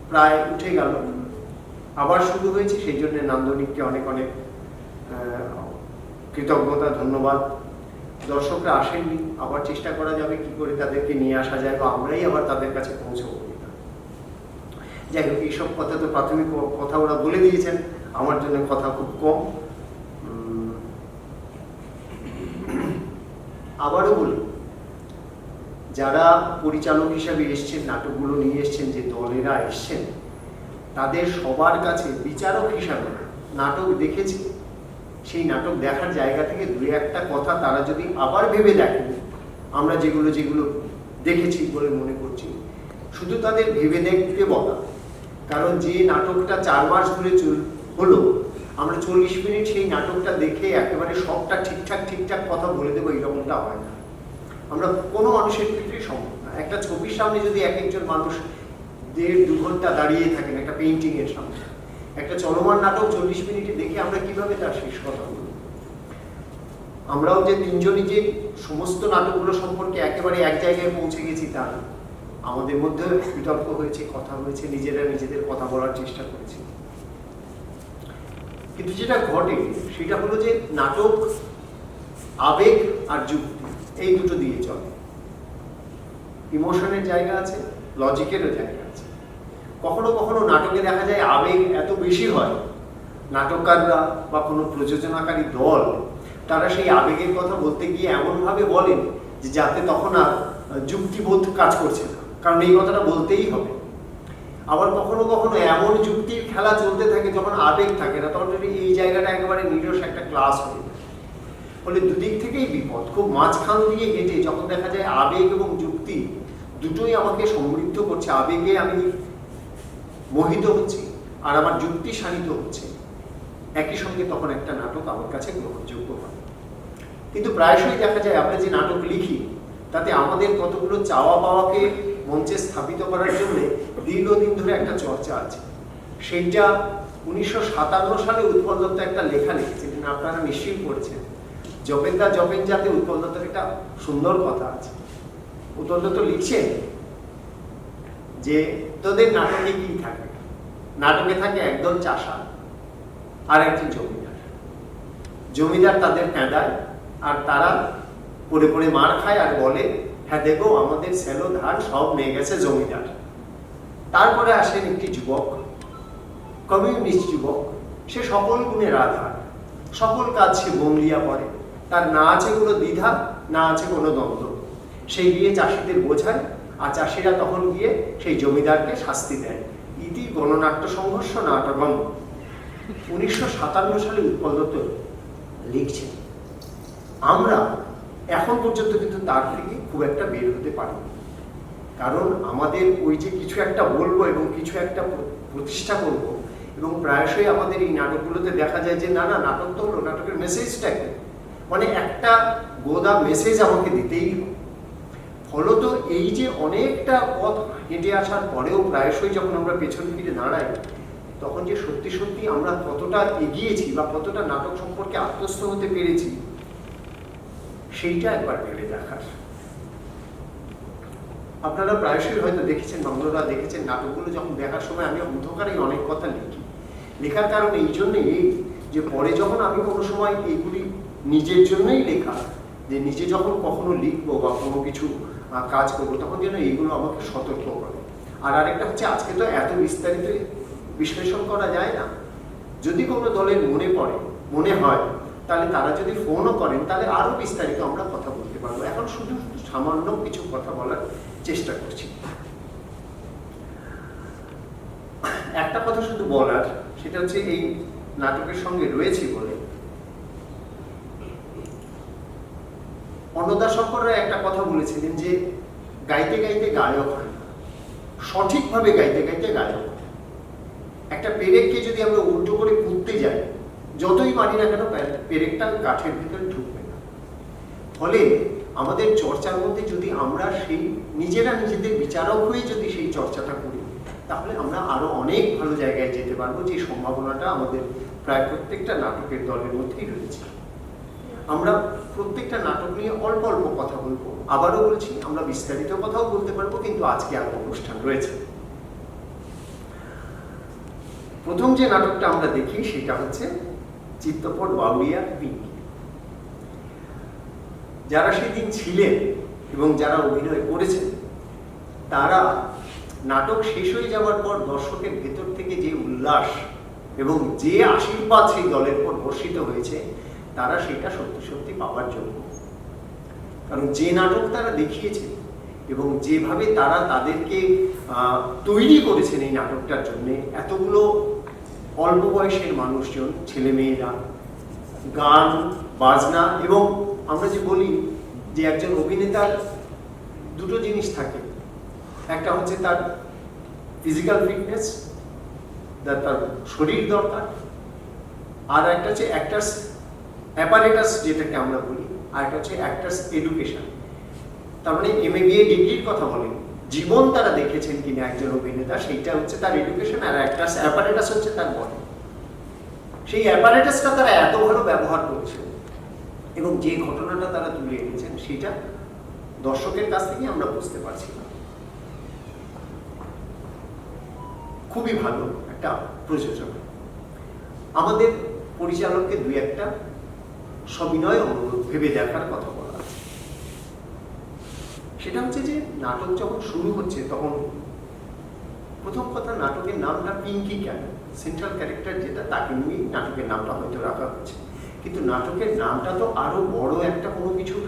প্রায় উঠে গেল, আবার শুরু হয়েছে। সেই জন্য নান্দনিককে অনেক অনেক কৃতজ্ঞতা, ধন্যবাদ। দর্শকরা আসেননি, আবার চেষ্টা করা যাবে কি করে তাদেরকে নিয়ে আসা যায় বা আমরাই আবার তাদের কাছে পৌঁছবো। যাই হোক, এইসব কথা তো প্রাথমিক কথা ওরা বলে দিয়েছেন, আমার জন্য কথা খুব কম। আবারও বলি, যারা পরিচালক হিসাবে এসছেন, নাটকগুলো নিয়ে এসছেন, যে দলেরা এসছেন, তাদের সবার কাছে বিচারক হিসাবে নাটক দেখেছি, সেই নাটক দেখার জায়গা থেকে দু একটা কথা তারা যদি আবার ভেবে দেখেন, আমরা যেগুলো দেখেছি বলে মনে করছি, শুধু তাদের ভেবে দেখতে বলা। কারণ যে নাটকটা 4 মাস ধরে হলো, আমরা 40 মিনিট সেই নাটকটা দেখে একেবারে সবটা ঠিকঠাক কথা বলে দেবো, এরকমটা হয় না। আমরা কোনো মানুষের ক্ষেত্রেই সম্ভব না। একটা ছবির সামনে যদি একজন মানুষ 1.5-2 ঘন্টা দাঁড়িয়ে থাকেন একটা পেইন্টিং এর সামনে, একটা চলমান নাটক 40 মিনিটে দেখে আমরা কিভাবে তার শেষ কথা বলব? আমরাও যে তিনজনই যে সমস্ত নাটকগুলো সম্পর্কে একেবারে এক জায়গায় পৌঁছে গেছি তা না, আমাদের মধ্যে বিতর্ক হয়েছে, কথা হয়েছে, নিজেরা নিজেদের কথা বলার চেষ্টা করেছি। কিন্তু যেটা ঘটে সেটা হলো যে নাটক আবেগ আর যুক্তি এই দুটো দিয়ে চলে। ইমোশনের জায়গা আছে, লজিকেরও জায়গা আছে। কখনো কখনো নাটকে দেখা যায় আবেগ এত বেশি হয়, নাটককাররা বা কোনো প্রযোজনাকারী দল তারা সেই আবেগের কথা বলতে গিয়ে এমনভাবে বলেন যে যাতে তখন আর যুক্তিবোধ কাজ করছে না, কারণ এই কথাটা বলতেই হবে। আবার কখনো কখনো এমন যুক্তির খেলা চলতে থাকে যখন আবেগ থাকে না, তখন এই জায়গাটা একেবারে নিরস একটা ক্লাস হয়ে যায়। ফলে দুদিক থেকেই বিপদ। খুব মাঝখান দিয়ে হেঁটে যখন দেখা যায় আবেগ এবং যুক্তি দুটোই আমাকে সমৃদ্ধ করছে, আবেগে আমি মোহিত হচ্ছি আর আমার যুক্তি শানিত হচ্ছে, একই সঙ্গে তখন একটা নাটক আমার কাছে গ্রহণযোগ্য হয়। কিন্তু প্রায়শই দেখা যায় আমরা যে নাটক লিখি তাতে আমাদের কতগুলো চাওয়া পাওয়াকে মঞ্চে স্থাপিত করার জন্য দীর্ঘদিন ধরে একটা চর্চা আছে। সেইটা 1957 সালে উৎপল দত্ত একটা লেখা লিখেছিলেন, আপনারা নিশ্চয়ই পড়েছেন। জপেনদা জপেন যাতে উৎপল দত্তের একটা সুন্দর কথা আছে। উৎপল দত্ত লিখছেন যে তোদের নাটকে কি থাকে? নাটকে থাকে একদল চাষা আর একজন জমিদার। জমিদার তাদের কাঁদায় আর তারা পড়ে পড়ে মার খায় আর বলে, হ্যাঁ দেখো আমাদের সেলো ধান সব নিয়ে গেছে জমিদার। তারপরে আসেন একটি যুবক, কমিউনিস্ট যুবক, সে সকল গুণের আধার, সকল কাজ সে বমলিয়া করে, তার না আছে কোনো দ্বিধা, না আছে কোনো দ্বন্দ্ব। সেই গিয়ে চাষিদের বোঝায় আর চাষিরা তখন গিয়ে সেই জমিদারকে শাস্তি দেয়। ইতি গণনাট্য সংঘর্ষ নাটকম। 1957 সালে উৎপল দত্ত লিখছেন। আমরা এখন পর্যন্ত কিন্তু তার থেকে খুব একটা বের হতে পারি, কারণ আমাদের ওই যে কিছু একটা বলবো এবং কিছু একটা প্রতিষ্ঠা করব, এবং প্রায়শই আমাদের এই নাটকগুলোতে দেখা যায় যে না না নাটক তো হলো, নাটকের মেসেজটাকে মানে একটা গোদা মেসেজ আমাকে দিতেই হবে। ফলত এই যে অনেকটা পথ হেঁটে আসার পরেও প্রায়শই যখন আমরা পেছন ফিরে দাঁড়াই, তখন যে সত্যি সত্যি আমরা কতটা এগিয়েছি বা কতটা নাটক সম্পর্কে আত্মস্থ হতে পেরেছি সেইটা একবার ভেবে দেখার। আপনারা প্রায়শই হয়তো দেখেছেন, বাংলারা দেখেছেন, নাটকগুলো যখন দেখার সময় আমি অন্ধকারেই অনেক কথা লিখি। লেখার কারণ এই জন্যই যে পরে যখন আমি কোনো সময় এইগুলি নিজের জন্যই লেখা, যে নিজে যখন কখনো লিখবো বা কোনো কিছু কাজ করবো, তখন যেন এইগুলো আমাকে সতর্ক করে। আর আরেকটা হচ্ছে, আজকে তো এত বিস্তারিত বিশ্লেষণ করা যায় না। যদি কোনো দলের মনে হয়, তাহলে তারা যদি ফোনও করেন, তাহলে আরো বিস্তারিত আমরা কথা বলতে পারবো। এখন শুধু সামান্য কিছু কথা বলার চেষ্টা করছি। একটা কথা শুধু বলার, সেটা হচ্ছে এই নাটকের সঙ্গে রয়েছে বলে অন্নদা শঙ্কররা একটা কথা বলেছিলেন যে গাইতে গাইতে গায়ক হয় না, সঠিকভাবে গাইতে গাইতে গায়ক হয়। একটা পেরেককে যদি আমরা উল্টো করে কুদতে যাই, যতই মানি না কেন পেরেকটা কাঠের ভিতরে ঢুকবে না। ফলে আমাদের চর্চার মধ্যে যদি আমরা সেই নিজেরা নিজেদের বিচারক হয়ে যদি সেই চর্চাটা করি, তাহলে আমরা আরো অনেক ভালো জায়গায় যেতে পারবো, যে সম্ভাবনাটা আমাদের প্রায় প্রত্যেকটা নাটকের দলের মধ্যেই রয়েছে। আমরা প্রত্যেকটা নাটক নিয়ে অল্প অল্প কথা বলবো, আবারও বলছি আমরা বিস্তারিত কথাও বলতে পারবো, কিন্তু আজকে আরো অনুষ্ঠান রয়েছে। প্রথম যে নাটকটা আমরা দেখি সেটা হচ্ছে চিত্তপট বাউরিয়া পিঙ্কি। যারা সেদিন ছিলেন এবং যারা অভিনয় করেছেন, তারা নাটক শেষ হয়ে যাওয়ার পর দর্শকের ভেতর থেকে যে উল্লাস এবং যে আশীর্বাদ সেই দলের পর বর্ষিত হয়েছে, তারা সেটা সত্যি সত্যি পাওয়ার যোগ্য। কারণ যে নাটক তারা দেখিয়েছে এবং যেভাবে তারা তাদেরকে তৈরি করেছেন এই নাটকটার জন্য, এতগুলো অল্প বয়সের মানুষজন, ছেলে মেয়েরা, গান বাজনা, এবং আমরা যে বলি যে একজন অভিনেতার দুটো জিনিস থাকে, একটা হচ্ছে তার ফিজিক্যাল ফিটনেস, তার শরীর দরকার, আর একটা হচ্ছে অ্যাক্টার্স অ্যাপারেটাস যেটাকে আমরা বলি, আর একটা হচ্ছে অ্যাক্টার্স এডুকেশন। তার মানে MA-BA ডিগ্রির কথা বলেন, জীবন তারা দেখেছেন কিনা একজন অভিনেতা, সেইটা হচ্ছে তার এডুকেশন, আর অ্যাক্টার্স অ্যাপারেটাস হচ্ছে তার বডি। সেই অ্যাপারেটাসটা তারা এত ভালো ব্যবহার করেছেন এবং যে ঘটনাটা তারা তুলে এনেছেন, সেটা দর্শকের কাছ থেকে আমরা বুঝতে পারছি না। খুবই ভালো একটা প্রযোজনা। আমাদের পরিচালককে দুই একটা সবিনয় অনুরোধ ভেবে দেখার কথা বলা আছে। সেটা হচ্ছে যে নাটক যখন শুরু হচ্ছে, তখন প্রথম কথা, নাটকের নামটা পিঙ্কি কেন? সেন্ট্রাল ক্যারেক্টার যেটা, তাকে নিয়েই নাটকের নামটা হয়তো রাখা হচ্ছে, কিন্তু নাটকের নামটা তো আরো বড় একটা কোনো কিছুর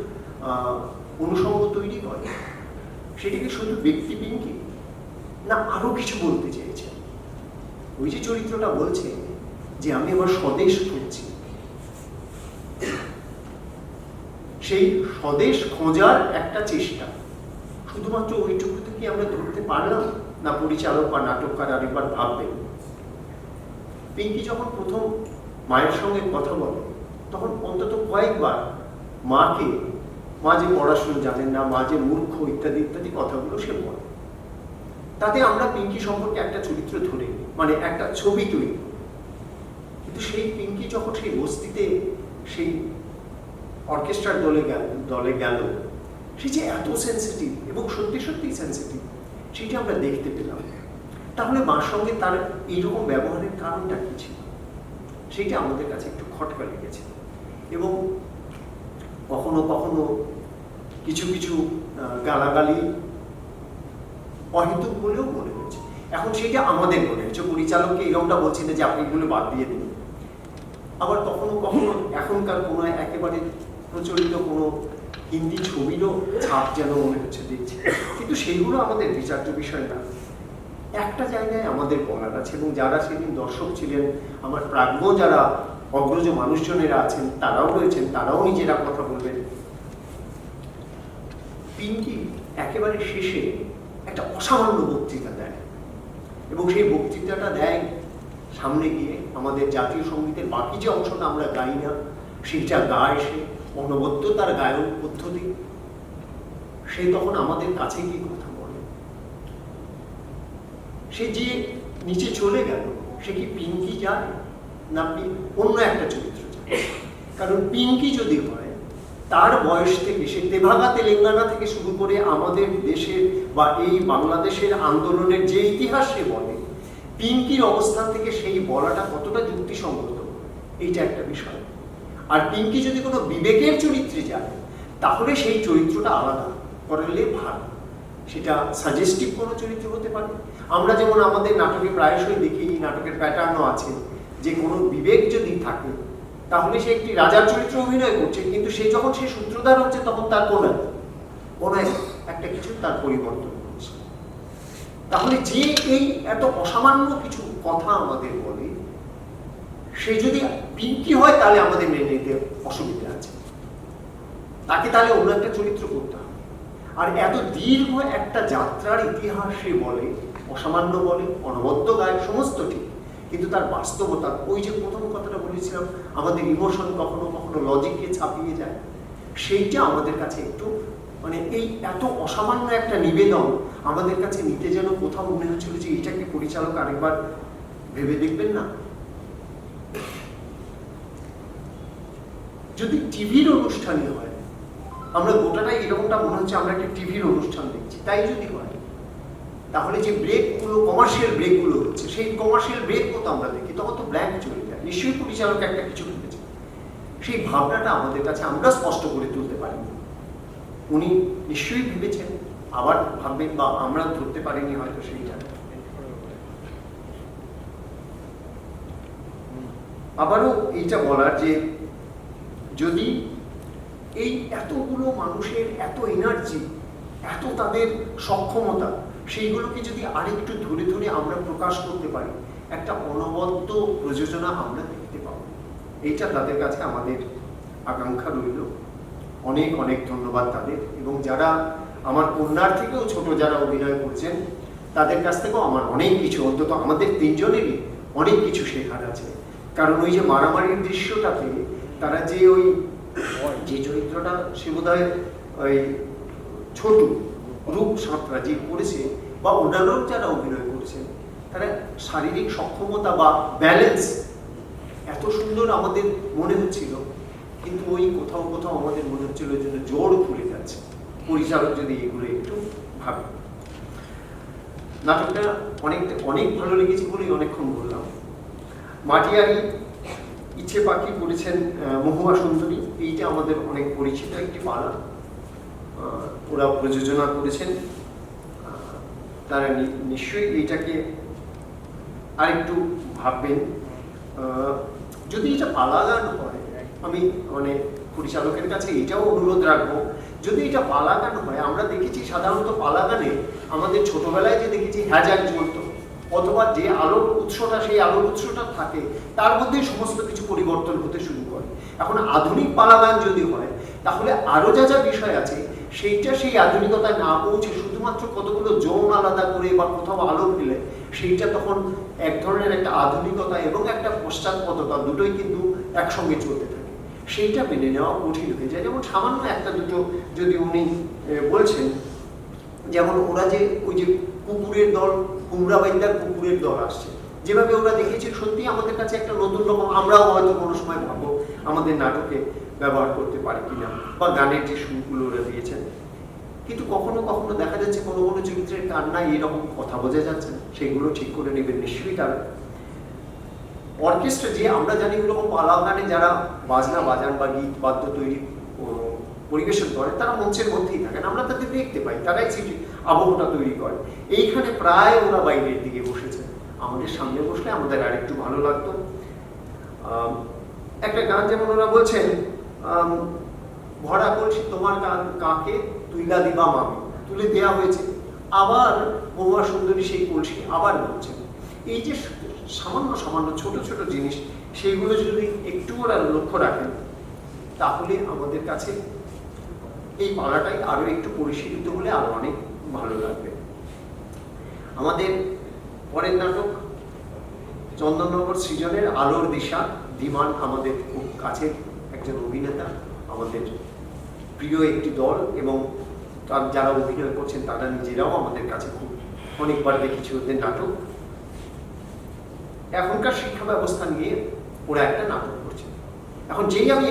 অনুষঙ্গ তৈরি করে। সেটিকে শুধু ব্যক্তি পিঙ্কি না, আরো কিছু বলতে চেয়েছে। ওই যে চরিত্রটা বলছে যে আমি আমার স্বদেশ খুঁজছি, সেই স্বদেশ খোঁজার একটা চেষ্টা, শুধুমাত্র ওইটুকুতে কি আমরা ধরতে পারলাম না? পরিচালক বা নাটককার আরেকবার ভাববেন। পিঙ্কি যখন প্রথম মায়ের সঙ্গে কথা বলে, তখন অন্তত কয়েকবার মা যে পড়াশুনো জানেন না, মা যে মূর্খ, ইত্যাদি ইত্যাদি কথাগুলো সে বলে। তাতে আমরা পিঙ্কি সম্পর্কে একটা চরিত্র ধরে, মানে একটা ছবি তৈরি। কিন্তু সেই পিঙ্কি যখন সেই বস্তিতে সেই অর্কেস্ট্রার দলে গেল, সে যে এত সেন্সিটিভ এবং সত্যি সত্যি সেন্সিটিভ, সেটা আমরা দেখতে পেলাম। তাহলে মার সঙ্গে তার এইরকম ব্যবহারের কারণটা কি ছিল, সেইটা আমাদের কাছে একটু খটকা লেগেছে। এবং কখনো কখনো কিছু কিছু গালাগালি অহেতুক বলেও মনে হয়েছে। এখন সেটা আমাদের মনে হচ্ছে, পরিচালককে এরকমটা বলছিল যে আপনি এগুলো বাদ দিয়ে দিন। আবার কখনো কখনো এখনকার কোনো একেবারে প্রচলিত কোনো হিন্দি ছবিরও ছাপ যেন মনে হচ্ছে দেখছি, কিন্তু সেইগুলো আমাদের বিচার্য বিষয় না। একটা জায়গায় আমাদের বলার আছে, এবং যারা সেদিন দর্শক ছিলেন, আমার প্রাজ্ঞ যারা অগ্রজ মানুষজনেরা আছেন, তারাও রয়েছেন, তারাও নিজেরা কথা বলবেন। পিঙ্কি একেবারে শেষে একটা অসামান্য বক্তৃতা দেয়, এবং সেই বক্তৃতাটা দেয় সামনে গিয়ে আমাদের জাতীয় সঙ্গীতের বাকি যে অংশটা আমরা গাই না, সেইটা গায় সে, অনবদ্য তার গায়ন পদ্ধতি। সে তখন আমাদের কাছে কি কথা বলে, সে যে নিচে চলে গেল, সে কি পিঙ্কি যায় না অন্য একটা চরিত্র যায়? কারণ পিঙ্কি যদি হয়, তার বয়স থেকে সে তেভাগা তেলেঙ্গানা থেকে শুরু করে আমাদের দেশের বা এই বাংলাদেশের আন্দোলনের যে ইতিহাস সে বলে, পিঙ্কির অবস্থান থেকে সেই বলাটা কতটা যুক্তিসঙ্গত, এইটা একটা বিষয়। আর পিঙ্কি যদি কোনো বিবেকের চরিত্রে যায়, তাহলে সেই চরিত্রটা আলাদা করলে ভালো। সেটা সাজেস্টিভ কোনো চরিত্র হতে পারে। আমরা যেমন আমাদের নাটকে প্রায়শই দেখি, নাটকের প্যাটার্নও আছে, যে কোনো বিবেক যদি থাকে তাহলে সে একটি রাজার চরিত্র অভিনয় করছে, কিন্তু সে যখন সে সূত্রধার হচ্ছে তখন তার কোনো একটা কিছু তার পরিবর্তন হচ্ছে। তাহলে যে এই এত অসামান্য কিছু কথা আমাদের বলে, সে যদি পিঙ্কি হয় তাহলে আমাদের মেনে নিতে অসুবিধা আছে, তাকে তাহলে অন্য একটা চরিত্র করতে হবে। আর এত দীর্ঘ একটা যাত্রার ইতিহাস সে বলে, অসামান্য বলে, অনবদ্য গায়, সমস্ত ঠিক, কিন্তু তার বাস্তবতা, ওই যে প্রথম কথাটা বলেছিলাম, আমাদের ইমোশন কখনো কখনো লজিককে ছাপিয়ে যায়, সেইটা আমাদের কাছে একটু মানে এই এত অসামান্য একটা নিবেদন আমাদের কাছে নিতে যেন কোথাও মনে হচ্ছিল যে এটাকে পরিচালক আরেকবার ভেবে দেখবেন না। যদি টিভির অনুষ্ঠানই হয়, আমরা গোটাটাই এরকমটা মনে হচ্ছে আমরা একটা টিভির অনুষ্ঠান দেখছি, তাই যদি হয় তাহলে যে ব্রেকগুলো, কমার্শিয়াল ব্রেকগুলো হচ্ছে, সেই কমার্শিয়াল ব্রেক মতো আমরা দেখি, তখন তো ব্ল্যাঙ্ক চলে যায়। নিশ্চয়ই পরিচালক একটা কিছু ভেবেছে, সেই ভাবনাটা আমাদের কাছে আমরা স্পষ্ট করে তুলতে পারিনি। উনি নিশ্চয়ই ভেবেছেন, আবার ভাববেন, বা আমরা ধরতে পারিনি হয়তো সেইটা। আবারও এইটা বলার যে যদি এই এতগুলো মানুষের এত এনার্জি, এত তাদের সক্ষমতা, সেইগুলোকে যদি আরেকটু ধরে ধরে আমরা প্রকাশ করতে পারি, একটা অনবদ্য প্রযোজনা আমরা দেখতে পাবো। এইটা তাদের কাছে আমাদের আকাঙ্ক্ষা রইল। অনেক অনেক ধন্যবাদ তাদের, এবং যারা আমার কন্যার থেকেও ছোট যারা অভিনয় করছেন, তাদের কাছ থেকেও আমার অনেক কিছু, অন্তত আমাদের তিনজনেরই অনেক কিছু শেখার আছে। কারণ ওই যে মারামারির দৃশ্যটাতে তারা যে ওই যে চরিত্রটা সে বোধহয় ওই ছোট রূপ সাঁতরা যে করেছে, বা অন্যান্য যারা অভিনয় করেছেন, তারা শারীরিক সক্ষমতা বা ব্যালেন্স এত সুন্দর আমাদের মনে হচ্ছিল, কিন্তু ওই কোথাও কোথাও আমাদের মনে হচ্ছিল ওই জন্য জোর খুলে যাচ্ছে। পরিচালক যদি এগুলো একটু ভাবে। নাটকটা অনেক ভালো লেগেছে বলেই অনেকক্ষণ বললাম। মাটিয়ারি ইচ্ছে পাখি করেছেন মহুয়া সুন্দরী, এইটা আমাদের অনেক পরিচিত একটি পালা, ওরা প্রযোজনা করেছেন। তারা নিশ্চয়ই এইটাকে আরেকটু ভাববেন। যদি এটা পালা গান হয়, আমি মানে পরিচালকের কাছে এটাও অনুরোধ রাখবো, যদি এটা পালা গান হয়, আমরা দেখেছি সাধারণত পালা গানে আমাদের ছোটবেলায় যে দেখেছি হ্যাজাক জ্বলতো, অথবা যে আলোর উৎসটা সেই আলোর উৎসটা থাকে, তার মধ্যেই সমস্ত কিছু পরিবর্তন হতে শুরু করে। এখন আধুনিক পালা গান যদি হয়, তাহলে আরো যা যা বিষয় আছে সেইটা সেই আধুনিকতায় না পৌঁছে শুধুমাত্র কতগুলো জোন আলাদা করে বা কোথাও আলো ফেলে, সেইটা তখন এক ধরনের একটা আধুনিকতা এবং একটা পশ্চাৎপদতা দুটোই কিন্তু একসঙ্গে চলতে থাকে। সেইটা মেনে নেওয়া কঠিন হয়ে যায়। যেমন সামান্য একটা দুটো যদি উনি বলছেন, যেমন ওরা যে ওই যে কুকুরের দল, কুমড়াবাইদার কুকুরের দল আসছে, যেভাবে ওরা দেখেছে, সত্যি আমাদের কাছে একটা নতুন রকম, আমরাও হয়তো কোনো সময় ভাববো আমাদের নাটকে ব্যবহার করতে পারি কিনা, বা গানের যে সুরগুলো ওরা দিয়েছেন। কিন্তু কখনো কখনো দেখা যাচ্ছে কোনো কোনো চরিত্রের কান্নায় এরকম কথা বোঝা যাচ্ছে না, সেগুলো ঠিক করে নেবেন নিশ্চয়ই তারা। অর্কেস্ট্রা যে আমরা জানি ওরকম পালা গানে যারা বাজনা বাজান বা গীত বাদ্য তৈরি পরিবেশন করে, তারা মঞ্চের মধ্যেই থাকেন, আমরা তাদের দেখতে পাই, তারাই সেই আবহটা তৈরি করে। এইখানে প্রায় ওরা বাইরের দিকে বসেছে, আমাদের সামনে বসলে আমাদের আরেকটু ভালো লাগতো। একটা গান যেমন ওরা বলছেন, ভরা কলসি তোমার কাকে তুইলা দিবা মামি, তুলে দেওয়া হয়েছে, আবার মহুয়া সুন্দরী সেই কলসি আবার বলছেন। এই যে সামান্য সামান্য ছোট ছোট জিনিস, সেইগুলো যদি একটু ওরা লক্ষ্য রাখেন, তাহলে আমাদের কাছে এই পালাটাই আরো একটু পরিশীলিত হলে আরো অনেক ভালো লাগবে। আমাদের পরের নাটক চন্দননগর সৃজনের আলোর দিশা। ধীমান আমাদের খুব কাছের একজন অভিনেতা, আমাদের প্রিয় একটি দল, এবং তার যারা অভিনয় করছেন তারা নিজেরাও আমাদের কাছে খুব অনেকবার দেখেছি ওদের নাটক। এখনকার শিক্ষা ব্যবস্থা নিয়ে ওরা একটা নাটক করছে। এখন যেই আমি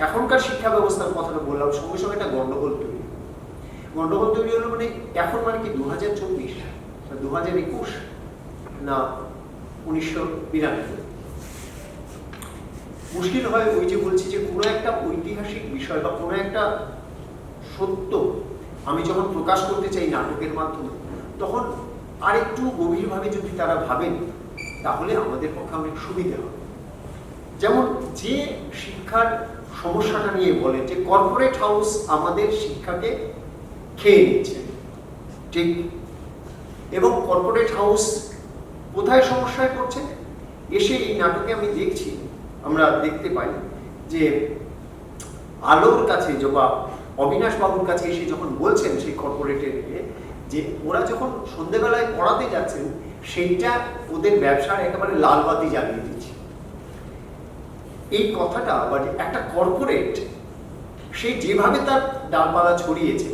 এখনকার শিক্ষা ব্যবস্থার কথাটা বললাম, সঙ্গে সঙ্গে একটা গন্ডগোল তৈরি হলো। গন্ডগোল তৈরি হলো মানে এখন মানে কি 2024 না 2021 না 1992? মুশকিল হয় ওই যে বলছি যে কোনো একটা ঐতিহাসিক বিষয় বা কোনো একটা সত্য আমি যখন প্রকাশ করতে চাই নাটকের মাধ্যমে, তখন আরেকটু গভীরভাবে যদি তারা ভাবেন তাহলে আমাদের পক্ষে অনেক সুবিধা হবে। যেমন যে শিক্ষার সমস্যাটা নিয়ে বলে যে কর্পোরেট হাউস আমাদের শিক্ষাকে খেয়ে নিচ্ছে, ঠিক, এবং কর্পোরেট হাউস কোথায় সমস্যায় পড়ছে? এসে এই নাটকে আমি দেখছি, আমরা দেখতে পাই যে আলোর কাছে বা অবিনাশ বাবুর কাছে এসে যখন বলছেন সেই কর্পোরেটের যে ওরা যখন সন্ধ্যেবেলায় পড়াতে যাচ্ছেন সেইটা ওদের ব্যবসার একেবারে লাল বাতি জ্বালিয়ে দিচ্ছে। এই কথাটা বা একটা কর্পোরেট সে যেভাবে তার ডালপালা ছড়িয়েছে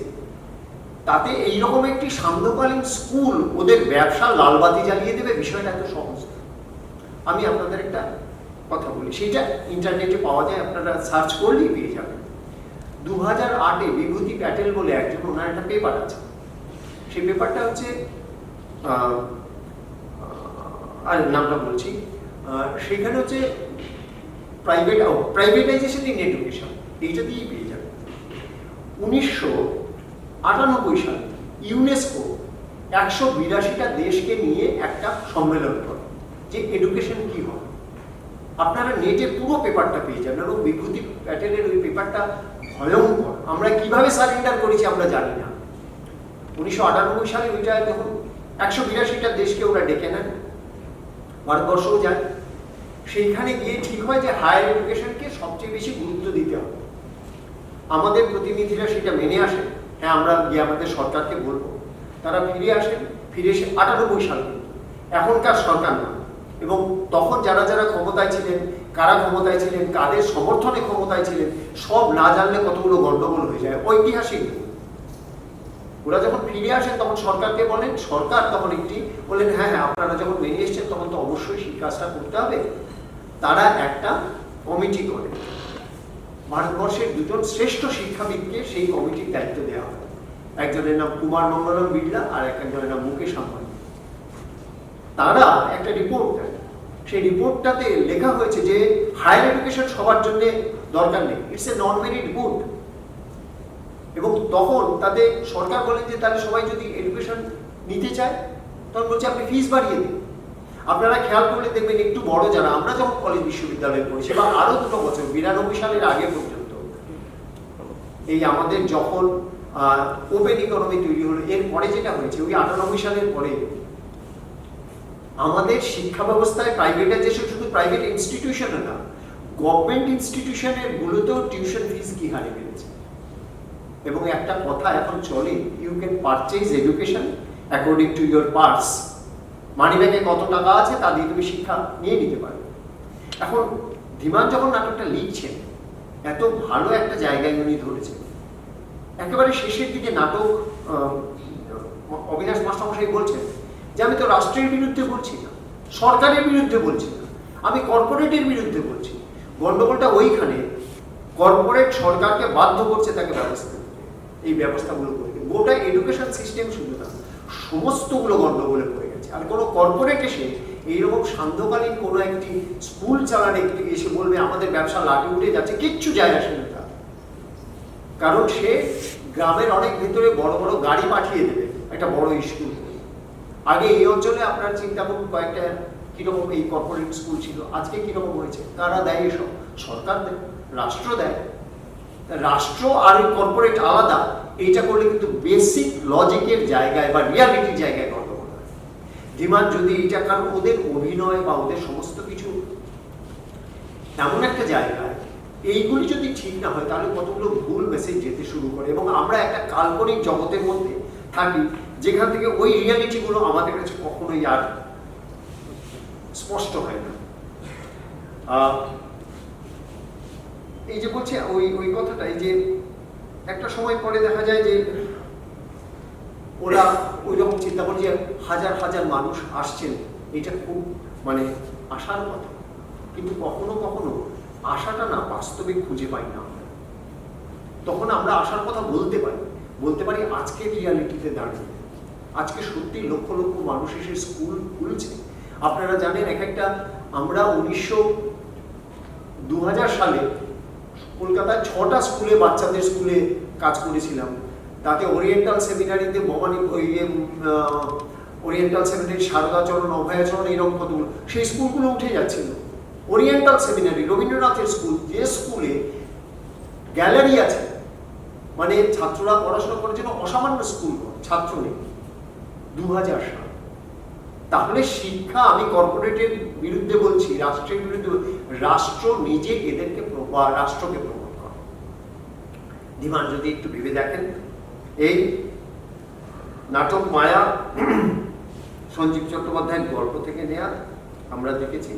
তাতে এইরকম একটি সান্ধ্যকালীন স্কুল ওদের ব্যবসা লাল বাতি জ্বালিয়ে দেবে, বিষয়টা এত সহজ। আমি আপনাদের একটা কথা বলি, সেইটা ইন্টারনেটে পাওয়া যায়, আপনারা সার্চ করলেই পেয়ে যাবেন। 2008-এ বিভূতি প্যাটেল বলে একজন, ওনার একটা পেপার আছে, সেই পেপারটা হচ্ছে আর নামটা বলছি, সেখানে হচ্ছে প্রাইভেটাইজেশন ইন এডুকেশন, এইটা দিয়েই পেয়ে যাবেন। 1998 সালে ইউনেস্কো 182টা দেশকে নিয়ে একটা সম্মেলন করে যে এডুকেশন কি হয়। আপনারা নেটে পুরো পেপারটা পেয়ে যাবেন, এবং বিভূতি প্যাটেলের ওই পেপারটা ভয়ঙ্কর। আমরা কিভাবে সারেন্ডার করেছি আমরা জানি না। 1998 সালে ওইটা যখন 182টা দেশকে ওরা ডেকে নেন, ভারতবর্ষও যায়, সেইখানে গিয়ে ঠিক হয় যে হায়ার এডুকেশনকে সবচেয়ে বেশি গুরুত্ব দিতে হবে। আমাদের প্রতিনিধিরা সেটা মেনে আসেন, হ্যাঁ আমরা গিয়ে আমাদের সরকারকে বলবো। তারা ফিরে আসেন, ফিরে এসে 98 সাল, এখনকার সরকার না, এবং তখন যারা যারা ক্ষমতায় ছিলেন, কারা ক্ষমতায় ছিলেন, কাদের সমর্থনে ক্ষমতায় ছিলেন, সব না জানলে কতগুলো গন্ডগোল হয়ে যায়, ঐতিহাসিক। ওরা যখন ফিরে আসেন তখন সরকারকে বলেন, সরকার তখন একটি বলেন হ্যাঁ হ্যাঁ আপনারা যখন বেরিয়ে এসছেন তখন তো অবশ্যই সেই কাজটা করতে হবে। তারা একটা কমিটি করে, ভারতবর্ষের দুজন শ্রেষ্ঠ শিক্ষাবিদকে সেই কমিটির দায়িত্ব দেওয়া হয়। একজনের নাম কুমার মঙ্গলম বিড়লা আর একজনের নাম মুকেশ আম্বানি। তারা একটা রিপোর্ট দেন, সেই রিপোর্টটাতে লেখা হয়েছে যে হায়ার এডুকেশন সবার জন্য দরকার নেই, it's a non merit good. এবং তখন তাদের সরকার বলেন যে তাহলে সবাই যদি এডুকেশন নিতে চায় তখন বলছে আপনি ফিস বাড়িয়ে দিন। আপনারা খেয়াল করলে দেখবেন একটু বড় যারা, আমরা যখন কলেজ বিশ্ববিদ্যালয়ে পড়েছি বা আরো 2 বছর 92 সালের আগে পর্যন্ত, এই আমাদের যখন ওপেন ইকোনমি তৈরি হলো, এরপরে যেটা হয়েছে ওই 98 সালের পরে আমাদের শিক্ষা ব্যবস্থায় প্রাইভেটাইজেশন শুধু প্রাইভেট ইনস্টিটিউশনে না, গভর্নমেন্ট ইনস্টিটিউশনের গুলোতেও টিউশন ফিস কি হারে বেড়েছে। এবং একটা কথা এখন চলে, you can purchase education according to your purse. Money ব্যাগে কত টাকা আছে তা দিয়ে তুমি শিক্ষা নিয়ে নিতে পারো। এখন ধীমান যখন নাটকটা লিখছেন, এত ভালো একটা জায়গায় উনি ধরেছেন। একেবারে শেষের দিকে নাটক অবিনাশ মাস্টারমশাই বলছেন যে আমি তো রাষ্ট্রের বিরুদ্ধে বলছি না, সরকারের বিরুদ্ধে বলছি না, আমি কর্পোরেটের বিরুদ্ধে বলছি। গন্ডগোলটা ওইখানে, কর্পোরেট সরকারকে বাধ্য করছে তাকে ব্যবস্থা করতে, এই ব্যবস্থাগুলো করে। গোটা এডুকেশন সিস্টেম শুধু না, সমস্তগুলো গন্ডগোলে পড়ে গেছে। আর কোনো কর্পোরেট এসে এইরকম সান্ধ্যকালীন কোনো একটি স্কুল চালানে এসে বলবে আমাদের ব্যবসা লাঠি উঠে যাচ্ছে, কিচ্ছু যায় আসে না তার। কারণ সে গ্রামের অনেক ভেতরে বড় বড় গাড়ি পাঠিয়ে দেবে একটা বড় স্কুল। আগে এই অঞ্চলে আপনার চিন্তা করুন কয়েকটা কিরকম এই কর্পোরেট স্কুল ছিল, আজকে কিরকম হয়েছে। কারা দেয় এসব? সরকার দেয়, রাষ্ট্র দেয়। রাষ্ট্র আর কর্পোরেট আলাদা, এইটা করলে কিন্তু বেসিক লজিকের জায়গায় বা রিয়ালিটির জায়গায় গন্ডগোল হয়। ধীমান যদি এইটা, কারণ ওদের অভিনয় বা ওদের সমস্ত কিছু এমন একটা জায়গায়, এইগুলি যদি ঠিক না হয় তাহলে কতগুলো ভুল মেসেজ যেতে শুরু করে, এবং আমরা একটা কাল্পনিক জগতের মধ্যে থাকি যেখান থেকে ওই রিয়ালিটিগুলো আমাদের কাছে কখনোই আর স্পষ্ট হয় না। এই যে বলছে ওই কথাটাই যে একটা সময় পরে দেখা যায় যে ওরা ওই রকম চিন্তা করে যে হাজার হাজার মানুষ আসছেন, এটা খুব মানে আশার কথা, কিন্তু কখনো কখনো আশাটা না বাস্তবে খুঁজে পাই না আমরা। তখন আমরা আশার কথা বলতে পারি আজকের রিয়ালিটিতে দাঁড়িয়ে। আজকে সত্যি লক্ষ লক্ষ মানুষ এসে স্কুল খুলছে। আপনারা জানেন এক একটা, আমরা 2000 সালে কলকাতায় 6টা স্কুলে, বাচ্চাদের স্কুলে কাজ করেছিলাম। তাতে ওরিয়েন্টাল সেমিনারিতে ওরিয়েন্টাল সেমিনারি, সারদাচরণ, অভয়াচরণ, এরকম কতগুলো, সেই স্কুলগুলো উঠে যাচ্ছিল। ওরিয়েন্টাল সেমিনারি, রবীন্দ্রনাথের স্কুল, যে স্কুলে গ্যালারি আছে, মানে ছাত্ররা পড়াশোনা করার জন্য অসামান্য স্কুল, ছাত্র নেই। 2000 সাল। তাহলে শিক্ষা, আমি কর্পোরেটের বিরুদ্ধে বলছি, রাষ্ট্রের বিরুদ্ধে, রাষ্ট্র নিজে এদেরকে রাষ্ট্রকে প্রমোট করে। ধীমান যদি একটু ভেবে দেখেন, এই নাটক মায়া সঞ্জীব চট্টোপাধ্যায়ের গল্প থেকে নেয়া, আমরা দেখেছি।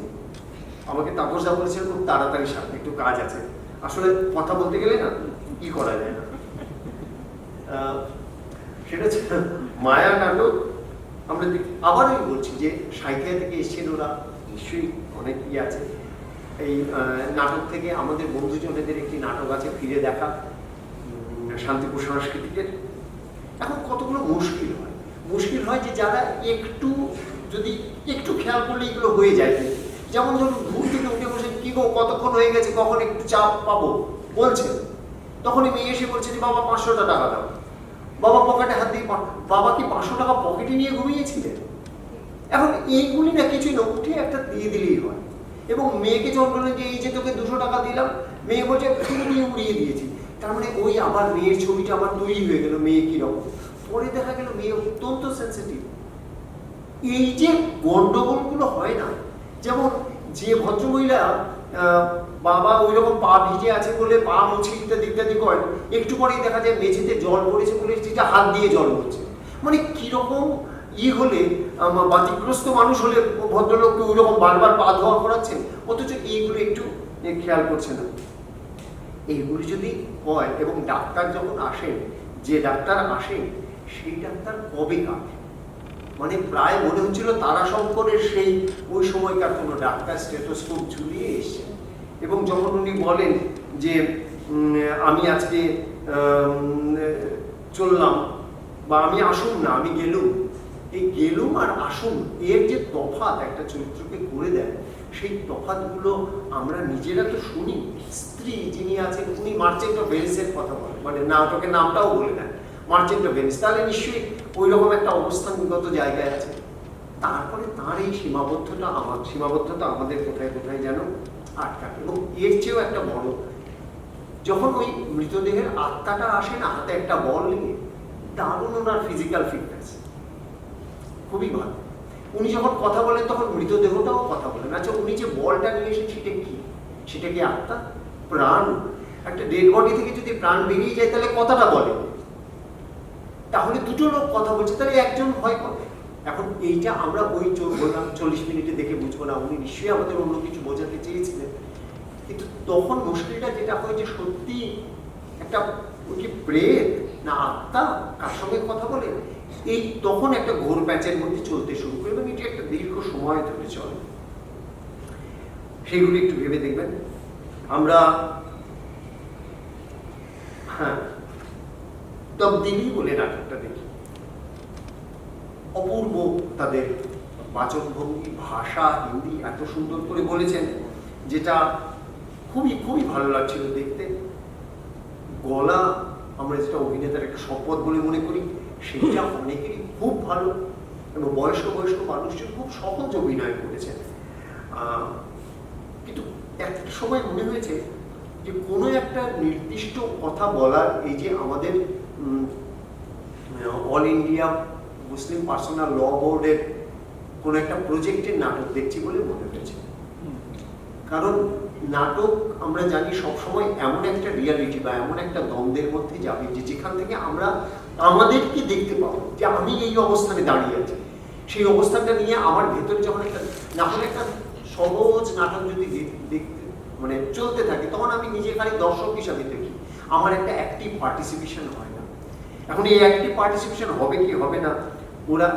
আমাকে তাপসদা বলেছেন খুব তাড়াতাড়ি সামনে একটু কাজ আছে। আসলে কথা বলতে গেলে না কি করা যায় না, সেটা হচ্ছে মায়া নাটক। আমরা আবারই বলছি যে সাহিত্য থেকে এসছেন ওরা, নিশ্চয়ই অনেক আছে। এই নাটক থেকে আমাদের বন্ধুজনেদের একটি নাটক আছে ফিরে দেখা, শান্তিপুর সাংস্কৃতিকের। এখন কতগুলো মুশকিল হয় যে যারা যদি একটু খেয়াল করলে এগুলো হয়ে যায়। যেমন ধরুন ঘুম থেকে উঠে বসে, কি গো কতক্ষণ হয়ে গেছে, কখন একটু চা পাবো বলছেন, তখনই মেয়ে এসে বলছে যে বাবা 500টা টাকা দাও। বাবা পকেটে হাত দিয়ে, বাবা কি 500 টাকা পকেটে নিয়ে ঘুমিয়েছিলেন? এখন এইগুলি না কিছুই না, উঠে একটা দিয়ে দিলেই হয়। এবং মেয়েকে যখন বললেন যে এই যে তোকে 200 টাকা দিলাম, মেয়ে বলছে তুমি নিয়ে উড়িয়ে দিয়েছি। তার মানে ওই আবার মেয়ের ছবিটা আবার তৈরি হয়ে গেল, মেয়ে কিরকম। পরে দেখা গেল মেয়ে অত্যন্ত সেন্সিটিভ। এই যে গন্ডগোলগুলো হয় না, যেমন যে ভদ্রমহিলা বাবা ওই রকম পা ভিজে আছে বলে পা মুছে ইত্যাদি করেন, একটু পরেই দেখা যায় মেঝেতে জল পড়েছে বলে সেটা হাত দিয়ে জল পড়ছে। মানে কিরকম হলে, বাতিগ্রস্ত মানুষ হলে ভদ্রলোককে ওই রকম বারবার পা ধোয়া করাচ্ছেন, অথচ এইগুলো একটু খেয়াল করছে না। এইগুলি যদি হয়, এবং ডাক্তার যখন আসেন, যে ডাক্তার আসেন সেই ডাক্তার কবেকার, মানে প্রায় মনে হচ্ছিল তারাশঙ্করের সেই ওই সময়কার কোনো ডাক্তার স্টেথোস্কোপ ঝুলিয়ে এসছে। এবং যখন উনি বলেন যে আমি আজকে চললাম, বা আমি আসুন না, আমি গেলুম, এই গেলুম আর আসুন এর যে তফাৎ একটা চরিত্রকে করে দেয়, সেই তফাৎগুলো আমরা নিজেরা তো শুনি। স্ত্রী যিনি আছেন উনি মার্চেন্ট অফ ভেনিসের কথা বলেন, মানে নাটকের নামটাও বলে দেন মার্চেন্ট অফ ভেনিস, তাহলে নিশ্চয়ই ওই রকম একটা অবস্থানগত জায়গায় আছে। তারপরে তার এই সীমাবদ্ধতা আমাদের কোথায় কোথায় যেন আটকায়। এবং এর চেয়েও একটা বড়, যখন ওই মৃতদেহের আত্মাটা আসে না হাতে একটা বল নিয়ে, দারুণ ওনার ফিজিক্যাল ফিটনেস, খুবই ভালো। উনি যখন কথা বলেন তখন মৃতদেহটাও কথা বলেন। আচ্ছা, উনি যে বলটা নিয়ে এসেছেন সেটা কি? সেটা কি আত্মা, প্রাণ? একটা ডেড বডি থেকে যদি প্রাণ বেরিয়ে যায় তাহলে কথাটা বলে, তাহলে দুটো লোক কথা বলছে, তাহলে একজন ভয় করে। এখন এইটা আমরা ওই বললাম 40 মিনিটে দেখে বুঝবো না, উনি নিশ্চয়ই আমাদের অন্য কিছু বোঝাতে চেয়েছিলেন। কিন্তু তখন মুশকিলটা যেটা হয় যে সত্যি একটা কি প্রেত না আত্মা কার সঙ্গে কথা বলে, এই তখন একটা ঘোর প্যাচের মধ্যে চলতে শুরু করে, এবং এটি একটা দীর্ঘ সময় ধরে চলে। সেইগুলি একটু ভেবে দেখবেন। আমরা তবদিলি বলে নাটকটা দেখি, অপূর্ব তাদের বাচনভঙ্গি, ভাষা, হিন্দি এত সুন্দর করে বলেছেন, যেটা খুবই খুবই ভালো লাগছিল দেখতে। গলা, আমরা যেটা অভিনেতার একটা সম্পদ বলে মনে করি, সেটা অনেকেরই খুব ভালো, এবং বয়স্ক মানুষজন খুব সহজ অভিনয় করেছেন। কিন্তু একটা সময় মনে হয়েছে যে কোনো একটা নির্দিষ্ট কথা বলার, এই যে আমাদের অল ইন্ডিয়া মুসলিম পার্সোনাল ল বোর্ডের কোনো একটা প্রজেক্টের নাটক দেখছি বলে মনে হয়েছে। কারণ নাটক আমরা জানি সবসময় এমন একটা রিয়ালিটি বা এমন একটা দ্বন্দ্বের মধ্যে যাবে যে যেখান থেকে আমরা আমাদেরকে দেখতে পাবো যে আমি এই অবস্থানে দাঁড়িয়ে আছি। সেই অবস্থানটা নিয়ে আমার ভেতরে যখন একটা না হলে একটা সহজ নাটক যদি দেখতে মানে চলতে থাকে, তখন আমি নিজে খালি দর্শক হিসাবে দেখি, আমার একটা অ্যাক্টিভ পার্টিসিপেশন হয় না। এখন এই অ্যাক্টিভ পার্টিসিপেশন হবে কি হবে না, ওরা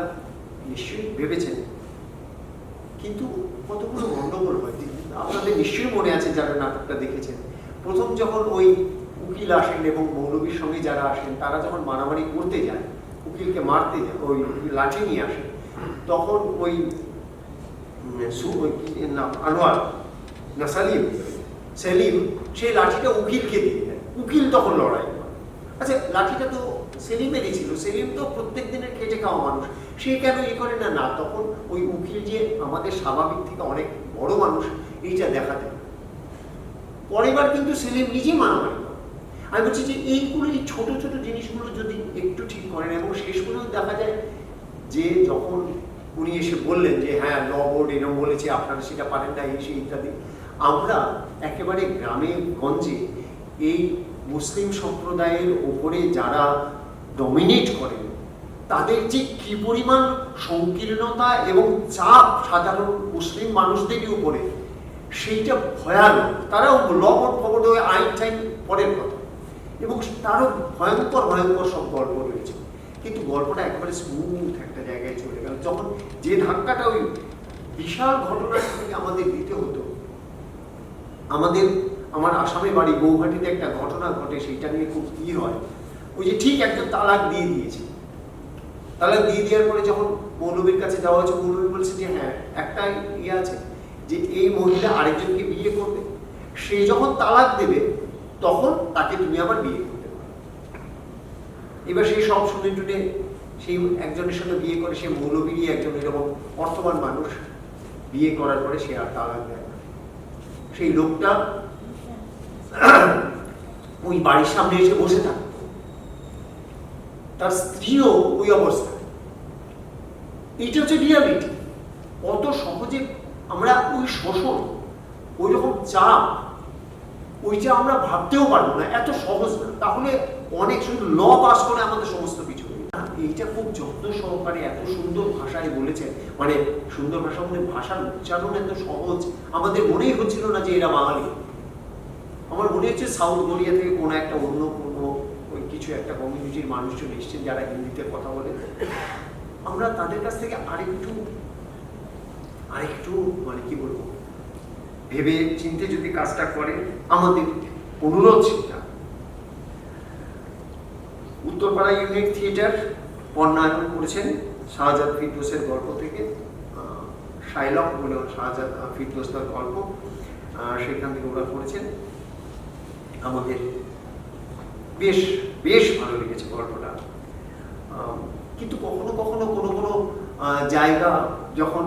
নিশ্চয়ই ভেবেছেন। কিন্তু কতগুলো গন্ডগোল হয়। আপনাদের নিশ্চয়ই মনে আছে যারা নাটকটা দেখেছেন, প্রথম যখন ওই উকিল আসেন এবং মৌলবীর সঙ্গে যারা আসেন তারা যখন মারামারি করতে যায়, উকিলকে মারতে যায়, ওই লাঠি নিয়ে আসেন, তখন ওই নাম আনোয়ার না সেলিম সেই লাঠিটা উকিলকে দিয়ে দেয়। উকিল তখন লড়াই করে। আচ্ছা, লাঠিটা তো সেলিমেরই ছিল, সেলিম তো প্রত্যেক দিনের খেটে খাওয়া মানুষ, সে কেন ই করে না? না, তখন ওই উকিল যে আমাদের স্বাভাবিক থেকে অনেক বড় মানুষ এইটা দেখাতে। পরের বার কিন্তু সেলিম নিজে মারামারি করে। আমি বলছি যে এইগুলো, এই ছোট ছোট জিনিসগুলো যদি একটু ঠিক করেন, এবং শেষ পর্যন্ত দেখা যায় যে যখন উনি এসে বললেন যে হ্যাঁ ল বোর্ড এরকম বলেছে, আপনারা সেটা পারেন না, এই সেই ইত্যাদি, আমরা একেবারে গ্রামে গঞ্জে এই মুসলিম সম্প্রদায়ের ওপরে যারা ডমিনেট করেন তাদের যে কি পরিমাণ সংকীর্ণতা এবং চাপ সাধারণ মুসলিম মানুষদেরই উপরে, সেইটা ভয়ানক। তারাও ল বোর্ড খবর হয়ে আইন টাইন পরের কথা, এবং তারও ভয়ঙ্কর ভয়ঙ্কর সব গল্প রয়েছে। কিন্তু গল্পটা একেবারে স্মুথ একটা জায়গায় চলে গেল। যখন যে ধাক্কাটা ওই বিশাল ঘটনা থেকে আমাদের দিতে হতো, আমার আসামে বাড়ি, গৌহাটিতে একটা ঘটনা ঘটে, সেইটা নিয়ে খুব কি হয়, ওই যে ঠিক একজন তালাক দিয়ে দিয়েছে, তালাক দিয়ে দেওয়ার পরে যখন মৌলবীর কাছে যাওয়া হয়েছে, মৌলবী বলছে যে হ্যাঁ একটা ইয়ে আছে যে এই মহিলা আরেকজনকে বিয়ে করবে, সে যখন তালাক দেবে তখন তাকে তুমি আবার বিয়ে করতে পারো। এবার সেই সব শুনে টুনে সেই একজনের সাথে বিয়ে করে, সে মৌলবীরই একজন এরকম অর্থবান মানুষ, বিয়ে করার পরে সে আর তালাক দেয় না। সেই লোকটা ওই বাড়ির সামনে এসে বসে থাকত, তার স্ত্রীও ওই অবস্থা। এইটা হচ্ছে রিয়ালিটি। অত সহজে আমরা ওই শোষণ, ওই রকম চাপ, ওইটা আমরা ভাবতেও পারবো না, এত সহজ না। তাহলে অনেক শুধু ল পাস করে আমাদের সমস্ত কিছু। এইটা খুব যত্ন সহকারে এত সুন্দর ভাষায় বলেছেন, মানে সুন্দর ভাষা মানে ভাষার উচ্চারণ এত সহজ, আমাদের মনেই হচ্ছিল না যে এরা বাঙালি। আমার মনে হচ্ছে সাউথ কোরিয়া থেকে কোনো একটা অন্য কোনো ওই কিছু একটা কমিউনিটির মানুষজন এসছেন যারা হিন্দিতে কথা বলে। আমরা তাদের কাছ থেকে আরেকটু মানে কি বলবো, ভেবে চিন্তে যদি কাজটা করে, আমাদের অনুরোধ সেটা। উত্তরপাড়া ইউনিট থিয়েটার বর্ণায়ন করেছেন শাহজাদ ফিরদৌসের গল্প থেকে, শাইলক বলে শাহজাদ ফিরদৌসের গল্প, সেখান থেকে ওরা করেছেন। আমাদের বেশ বেশ ভালো লেগেছে গল্পটা। কিন্তু কখনো কখনো কোনো কোনো জায়গা, যখন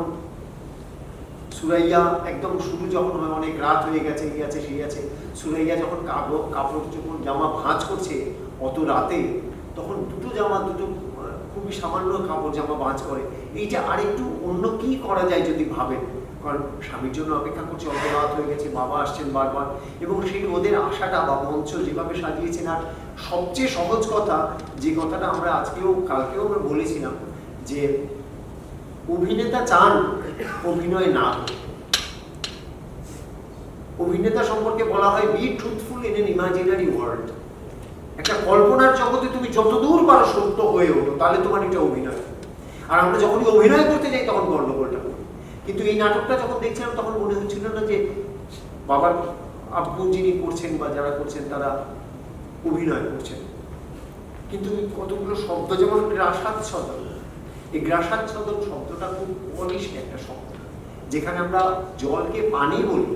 সুরাইয়া একদম শুরু যখন হয়, অনেক রাত হয়ে গেছে, এই আছে সেই আছে, সুরাইয়া যখন কাপড় যখন জামা ভাঁজ করছে অত রাতে, তখন দুটো খুবই সামান্য কাপড় জামা ভাঁজ করে। এইটা আরেকটু অন্য কি করা যায় যদি ভাবেন, কারণ স্বামীর জন্য অপেক্ষা করছে, অত রাত হয়ে গেছে, বাবা আসছেন বারবার, এবং সেই ওদের আশাটা বা মঞ্চ যেভাবে সাজিয়েছেন। আর সবচেয়ে সহজ কথা, যে কথাটা আমরা আজকেও কালকেও আমরা বলেছিলাম, যে অভিনেতা চান অভিনয় না। অভিনেতা সম্পর্কে বলা হয় B truthful in an imaginary world. একটা কল্পনার জগতে তুমি যতদূর পারো সত্য হয়ে ওঠো, তাহলে তোমার এটা অভিনয়। আর আমরা যখনই অভিনয় করতে যাই তখন গন্ডগোলটা করি। কিন্তু এই নাটকটা যখন দেখছিলাম তখন মনে হচ্ছিল না যে বাবার আব্বু যিনি করছেন বা যারা করছেন তারা অভিনয় করছেন। কিন্তু কতগুলো শব্দ, যেমন গ্রাসাচ্ছাদন, এই গ্রাসাচ্ছাদন শব্দটা খুব অনিষ্ট একটা শব্দ। যেখানে আমরা জলকে পানি বলি,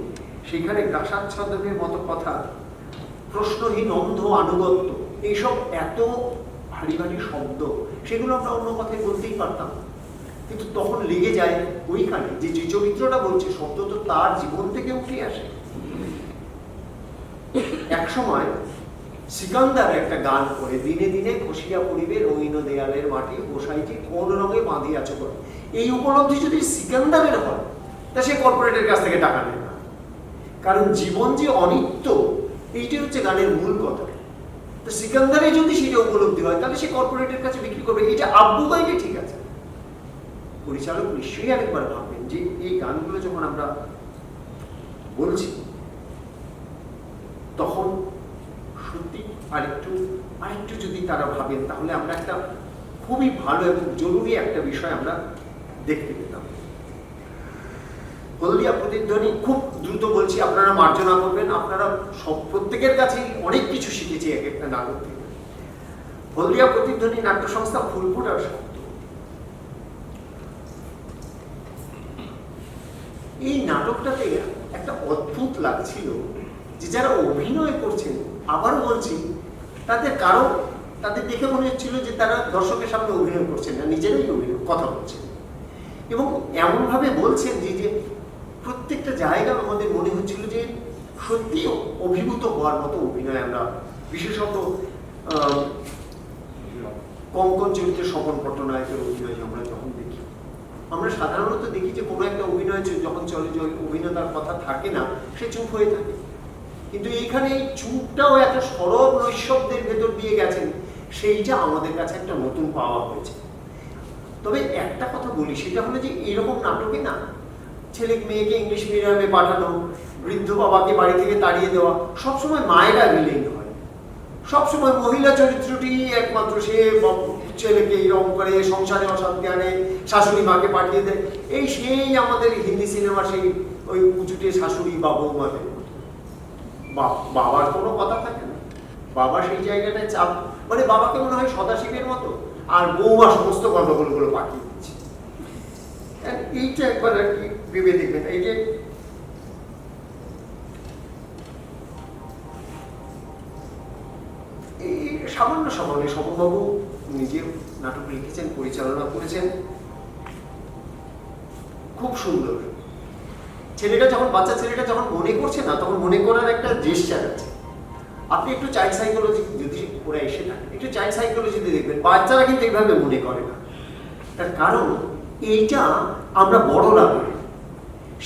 সেখানে গ্রাসাচ্ছাদনের মতো কথা, প্রশ্নহীন অন্ধ আনুগত্য, এইসব এত ভারী ভারী শব্দ, সেগুলো আমরা অন্য কথায় বলতেই পারতাম। কিন্তু তখন লেগে যায় ওইখানে যে চরিত্রটা বলছে, শব্দ তো তার জীবন থেকে উঠে আসে। এক সময় সিকান্দার একটা গান করে, দিনে দিনে খসিয়া পড়িবে রঙিন দেয়ালের মাটি, গোসাইটি কোন রঙে বাঁধিয়াছে করে। এই উপলব্ধি যদি সিকান্দারের হয়, তা সে কর্পোরেটের কাছ থেকে টাকা নেয় না। কারণ জীবন যে অনিত্য, এইটাই হচ্ছে গানের মূল কথা। তো সিকান্দারে যদি সেটা উপলব্ধি হয়, তাহলে সে কর্পোরেটের কাছে বিক্রি করবে। এটা আব্বু গাইলে ঠিক আছে, পরিচালক নিশ্চয়ই আরেকবার ভাববেন যে এই গানগুলো যখন আমরা বলছি, তখন সত্যি আরেকটু যদি তারা ভাবেন, তাহলে আমরা একটা খুবই ভালো এবং জরুরি একটা বিষয় আমরা দেখতে পেতাম। হলদিয়া প্রতিধ্বনি, খুব দ্রুত বলছি, আপনারা মার্জনা করবেন, আপনারা সব প্রত্যেকের কাছেই অনেক কিছু শিখেছি এক একটা নাটক থেকে। হলদিয়া প্রতিধ্বনি নাট্য সংস্থা ফুলফুটার শব্দ। এই নাটকটাতে একটা অদ্ভুত লাগছিল যে যারা অভিনয় করছেন, আবারও বলছি, তাদের দেখে মনে হচ্ছিল যে তারা দর্শকের সামনে অভিনয় করছেন না, নিজেরাই অভিনয় কথা বলছেন এবং এমনভাবে বলছেন যে প্রত্যেকটা জায়গা আমাদের মনে হচ্ছিল যে সত্যি অভিভূত হওয়ার মতো অভিনয়। আমরা বিশেষত কঙ্কন চরিত্রে স্বপন পট্টনায়কের অভিনয় আমরা যখন দেখি, আমরা সাধারণত দেখি যে কোনো একটা অভিনয় যখন চলে, অভিনেতার কথা থাকে না, সে চুপ হয়ে থাকে, কিন্তু এইখানে এই চুপটাও একটা সরব নৈশব্দের ভেতর দিয়ে গেছেন, সেইটা আমাদের কাছে একটা নতুন পাওয়া হয়েছে। তবে একটা কথা বলি, সেটা হলো যে এরকম নাটকে না ছেলে মেয়েকে ইংলিশ মিডিয়ামে পাঠানো, বৃদ্ধ বাবাকে বাড়ি থেকে তাড়িয়ে দেওয়া, সবসময় মায়েরা ভিলেন হয়, সবসময় মহিলা চরিত্রটি একমাত্র, সে ছেলেকে এরকম করে সংসারে অশান্তি আনে, শাশুড়ি মাকে পাঠিয়ে দেয়, এই সেই আমাদের হিন্দি সিনেমা সেই ওই উঁচুটে শাশুড়ি বা বৌমাদের। বাবার কোনো কথা থাকে না, বাবা সেই জায়গাটায় চাপ, মানে বাবাকে মনে হয় সদাশিবের মতো, আর বৌমা সমস্ত গন্ডগোলগুলো পাঠিয়ে দিচ্ছে। এইটা একবার আর কি ভেবে দেখবেন। এই যে এই সামান্য স্বপনবাবু নিজে নাটক লিখেছেন, পরিচালনা করেছেন, খুব সুন্দর। বাচ্চা ছেলেটা যখন মনে করছে না, তখন মনে করার একটা জেস্চার আছে। আপনি একটু চাইল্ড সাইকোলজি, যদি ওরা এসে থাকে, একটু চাইল্ড সাইকোলজিতে দেখবেন বাচ্চারা কিন্তু এইভাবে মনে করে না। তার কারণ এইটা আমরা বড়রা করি,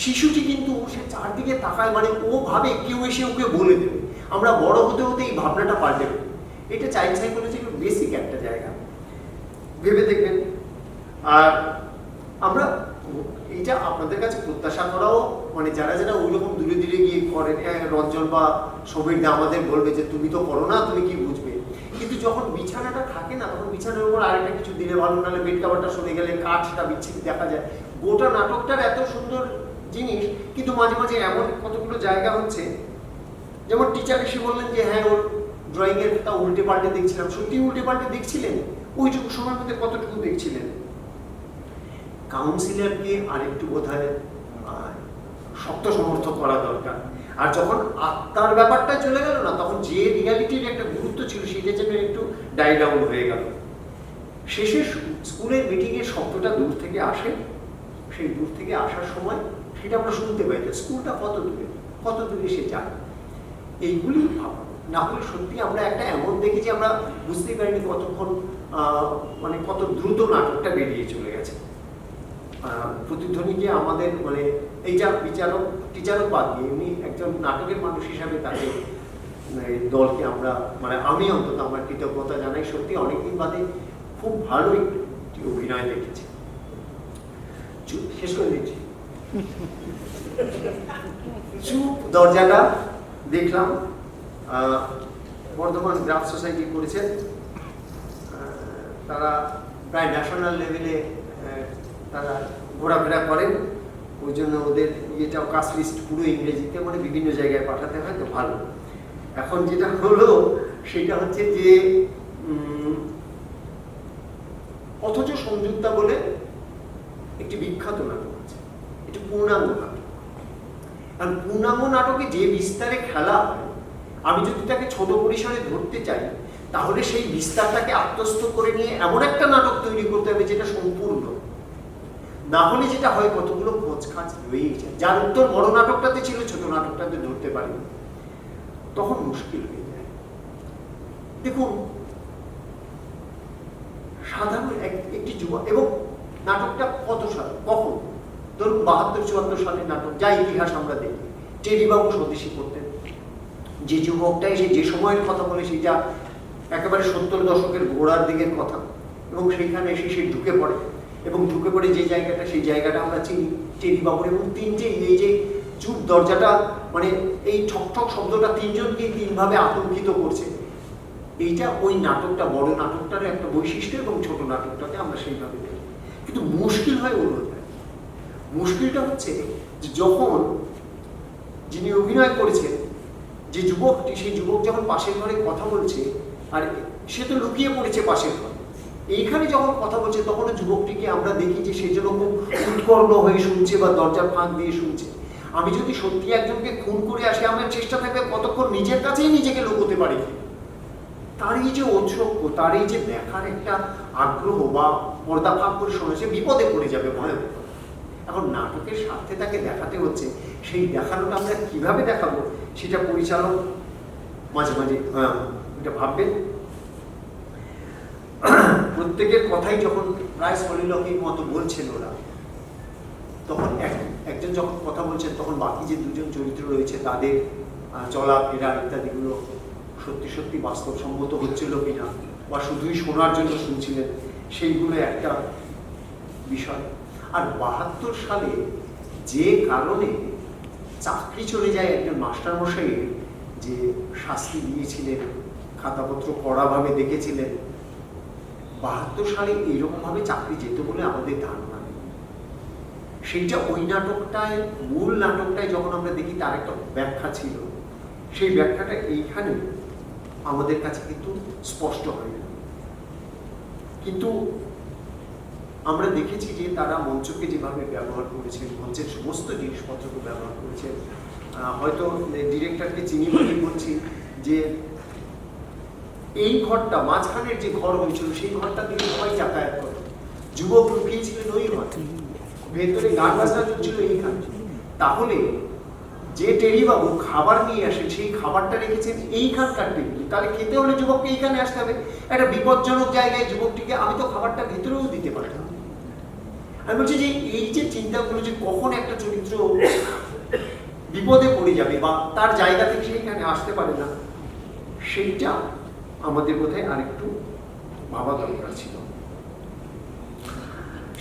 শিশুটি কিন্তু সে চারদিকে তাকায়, মানে ও ভাবে কেউ এসে ওকে বলে দেবে। আমরা বড় হতে হতে এই ভাবনাটা পাল্টে দেবে। এটা চাইল্ড সাইকোলজির বেসিক একটা জায়গা, ভেবে দেখবেন। আর আমরা এইটা আপনাদের কাছে প্রত্যাশা করাও, মানে যারা যারা ওই রকম দূরে দূরে গিয়ে করেন, রঞ্জন বা সমীর দা আমাদের বলবে যে তুমি তো করো না, তুমি কি বুঝবে, কিন্তু যখন বিছানাটা থাকে না, তখন বিছানার উপর আরেকটা কিছু দিলে ভালো, নাহলে বেড কাভারটা সরে গেলে কাঠটা বিচ্ছিন্ন দেখা যায়। গোটা নাটকটার এত সুন্দর জিনিস, কিন্তু মাঝে মাঝে এমন কতগুলো জায়গা হচ্ছে, যেমন টিচার এসে বললেন যে হ্যাঁ ওর ড্রয়িং এর তা উল্টে পাল্টে দেখছিলাম। সত্যি উল্টে পাল্টে দেখছিলেন? ওইটুকু সময়ের মধ্যে কতটুকু দেখছিলেন? কাউন্সিলরকে আরেকটু বোধহয় শক্ত সমর্থক করা দরকার। আর যখন আত্মার ব্যাপারটা চলে গেল না, তখন যে রিয়ালিটির একটা গুরুত্ব ছিল সেটা যেন একটু ডাই ডাউন হয়ে গেল। শেষে স্কুলের মিটিংয়ের শব্দটা দূর থেকে আসে, সেই দূর থেকে আসার সময় সেটা আমরা শুনতে পাই যে স্কুলটা কত দূরে সে যায়। এইগুলি ভাবা না হলে সত্যি আমরা একটা এমন দেখি যে আমরা বুঝতেই পারিনি কতক্ষণ, মানে কত দ্রুত নাটকটা বেরিয়ে চলে গেছে। প্রতিধ্বনিকে আমাদের মানে এইটা টিচারক বাদ দিয়ে এমনি একজন নাটকের মানুষ হিসাবে তাকে দলকে আমরা, মানে আমি অন্তত আমার কৃতজ্ঞতা জানাই। সত্যি অনেকদিন বাদে খুব ভালো একটি অভিনয় দেখেছি। শেষ করে দিচ্ছি। চুপ দরজাটা দেখলাম, বর্ধমান গ্রাফ সোসাইটি করেছেন, তারা প্রায় ন্যাশনাল লেভেলে তারা ঘোরাফেরা করেন, ওই জন্য ওদের ইয়েটাও কাস্ট লিস্ট পুরো ইংরেজিতে, মানে বিভিন্ন জায়গায় পাঠাতে হয়, তো ভালো। এখন যেটা হলো সেটা হচ্ছে যে অথচ সংযুক্তা বলে একটি বিখ্যাত নাটক আছে, এটি পূর্ণাঙ্গ নাটক। কারণ পূর্ণাঙ্গ নাটকে যে বিস্তারে খেলা হয়, আমি যদি তাকে ছোট পরিসরে ধরতে চাই, তাহলে সেই বিস্তারটাকে আত্মস্থ করে নিয়ে এমন একটা নাটক তৈরি করতে হবে যেটা সম্পূর্ণ। না হলে যেটা হয়, কতগুলো খোঁজখাঁজ রয়েই যায়, যার উত্তর বড় নাটকটাতে ছিল, ছোট নাটকটাতে ধরতে পারি, তখন মুশকিল হয়ে যায়। দেখুন, সাধারণ একটি যুবক, এবং নাটকটা কত সাল, কখন, ধরুন 72-74 সালের নাটক, যা ইতিহাস আমরা দেখি। টেরিবাবু স্বদেশী করতেন, যে যুবকটা এসে যে সময়ের কথা বলে সেটা একেবারে 70 দশকের গোড়ার দিকের কথা, এবং সেইখানে এসে সে ঢুকে পড়ে, এবং ঢুকে পড়ে যে জায়গাটা, সেই জায়গাটা আমরা চিনি টেরিবাবুর। এবং তিনটে, এই যে চুপ দরজাটা, মানে এই ঠক শব্দটা তিনজনকেই তিনভাবে আতঙ্কিত করছে, এইটা ওই নাটকটা, বড় নাটকটার একটা বৈশিষ্ট্য, এবং ছোট নাটকটাকে আমরা সেইভাবে দেখি। কিন্তু মুশকিল হয় মুশকিলটা হচ্ছে যে যখন যিনি অভিনয় করেছেন যে যুবকটি, সেই যুবক যখন পাশের ঘরে কথা বলছে, আর সে তো লুকিয়ে পড়েছে পাশের ঘরে, এইখানে যখন কথা বলছে তখন যুবকটিকে আমরা দেখি যে সে যেন খুব উৎকর্ণ হয়ে শুনছে বা দরজার ফাঁক দিয়ে শুনছে। আমি যদি সত্যি একজনকে খুন করে আসি, আমার চেষ্টা থাকবে কতক্ষণ নিজের কাছেই নিজেকে লুকোতে পারি। তার এই যে ঔৎসুক্য, তার এই যে দেখার একটা আগ্রহ বা পর্দা ফাঁক করে শোনে, সে বিপদে পড়ে যাবে ভয়ে। এখন নাটকের স্বার্থে তাকে দেখাতে হচ্ছে, সেই দেখানোটা আমরা কিভাবে দেখাবো সেটা পরিচালক মাঝে মাঝে এটা ভাববেন। প্রত্যেকের কথাই যখন প্রায় সলিলকের মতো বলছেন ওরা, তখন একজন যখন কথা বলছেন তখন বাকি যে দুজন চরিত্র রয়েছে তাদের চলাফেরা ইত্যাদিগুলো সত্যি সত্যি বাস্তবসম্মত হচ্ছিল কিনা, বা শুধুই শোনার জন্য শুনছিলেন, সেইগুলো একটা বিষয়। আর ৭২ সালে যে কারণে চাকরি চলে যায় একজন মাস্টারমশাইয়ের, যে শাস্তি দিয়েছিলেন, খাতাপত্র কড়াভাবে দেখেছিলেন, ৭২ সালে এইরকমভাবে চাকরি যেত বলে আমাদের ধারণা নেই। সেইটা ওই নাটকটায়, মূল নাটকটায় যখন আমরা দেখি তার একটা ব্যাখ্যা ছিল, সেই ব্যাখ্যাটা এইখানে আমাদের কাছে কিন্তু স্পষ্ট হয় না। কিন্তু আমরা দেখেছি যে তারা মঞ্চকে যেভাবে ব্যবহার করেছেন, মঞ্চের সমস্ত জিনিসপত্রকে ব্যবহার করেছেন। হয়তো ডিরেক্টরকে চিনি বলেই বলছি যে এই ঘরটা, মাঝখানের যে ঘর হয়েছিল সেই ঘরটা দিয়ে সবাই যাতায়াত করে, যুবক লুকিয়েছিলেন ওই ঘর, ভেতরে গান বাজনা চলছিল এইখানে। তাহলে যে টেরিবাবু খাবার নিয়ে আসেন সেই খাবারটা রেখেছেন এইখানকার টেবিলে, তাহলে খেতে হলে যুবককে এইখানে আসতে হবে। একটা বিপজ্জনক জায়গায় যুবকটিকে আমি তো খাবারটা ভেতরেও দিতে পারতাম। আমি বলছি যে এই যে চিন্তাগুলো, যে কখন একটা চরিত্র বিপদে পড়ে যাবে বা তার জায়গা থেকে সেইখানে আসতে পারে না, সেইটা আমাদের বোধহয় আরেকটু ভাবা দরকার ছিল।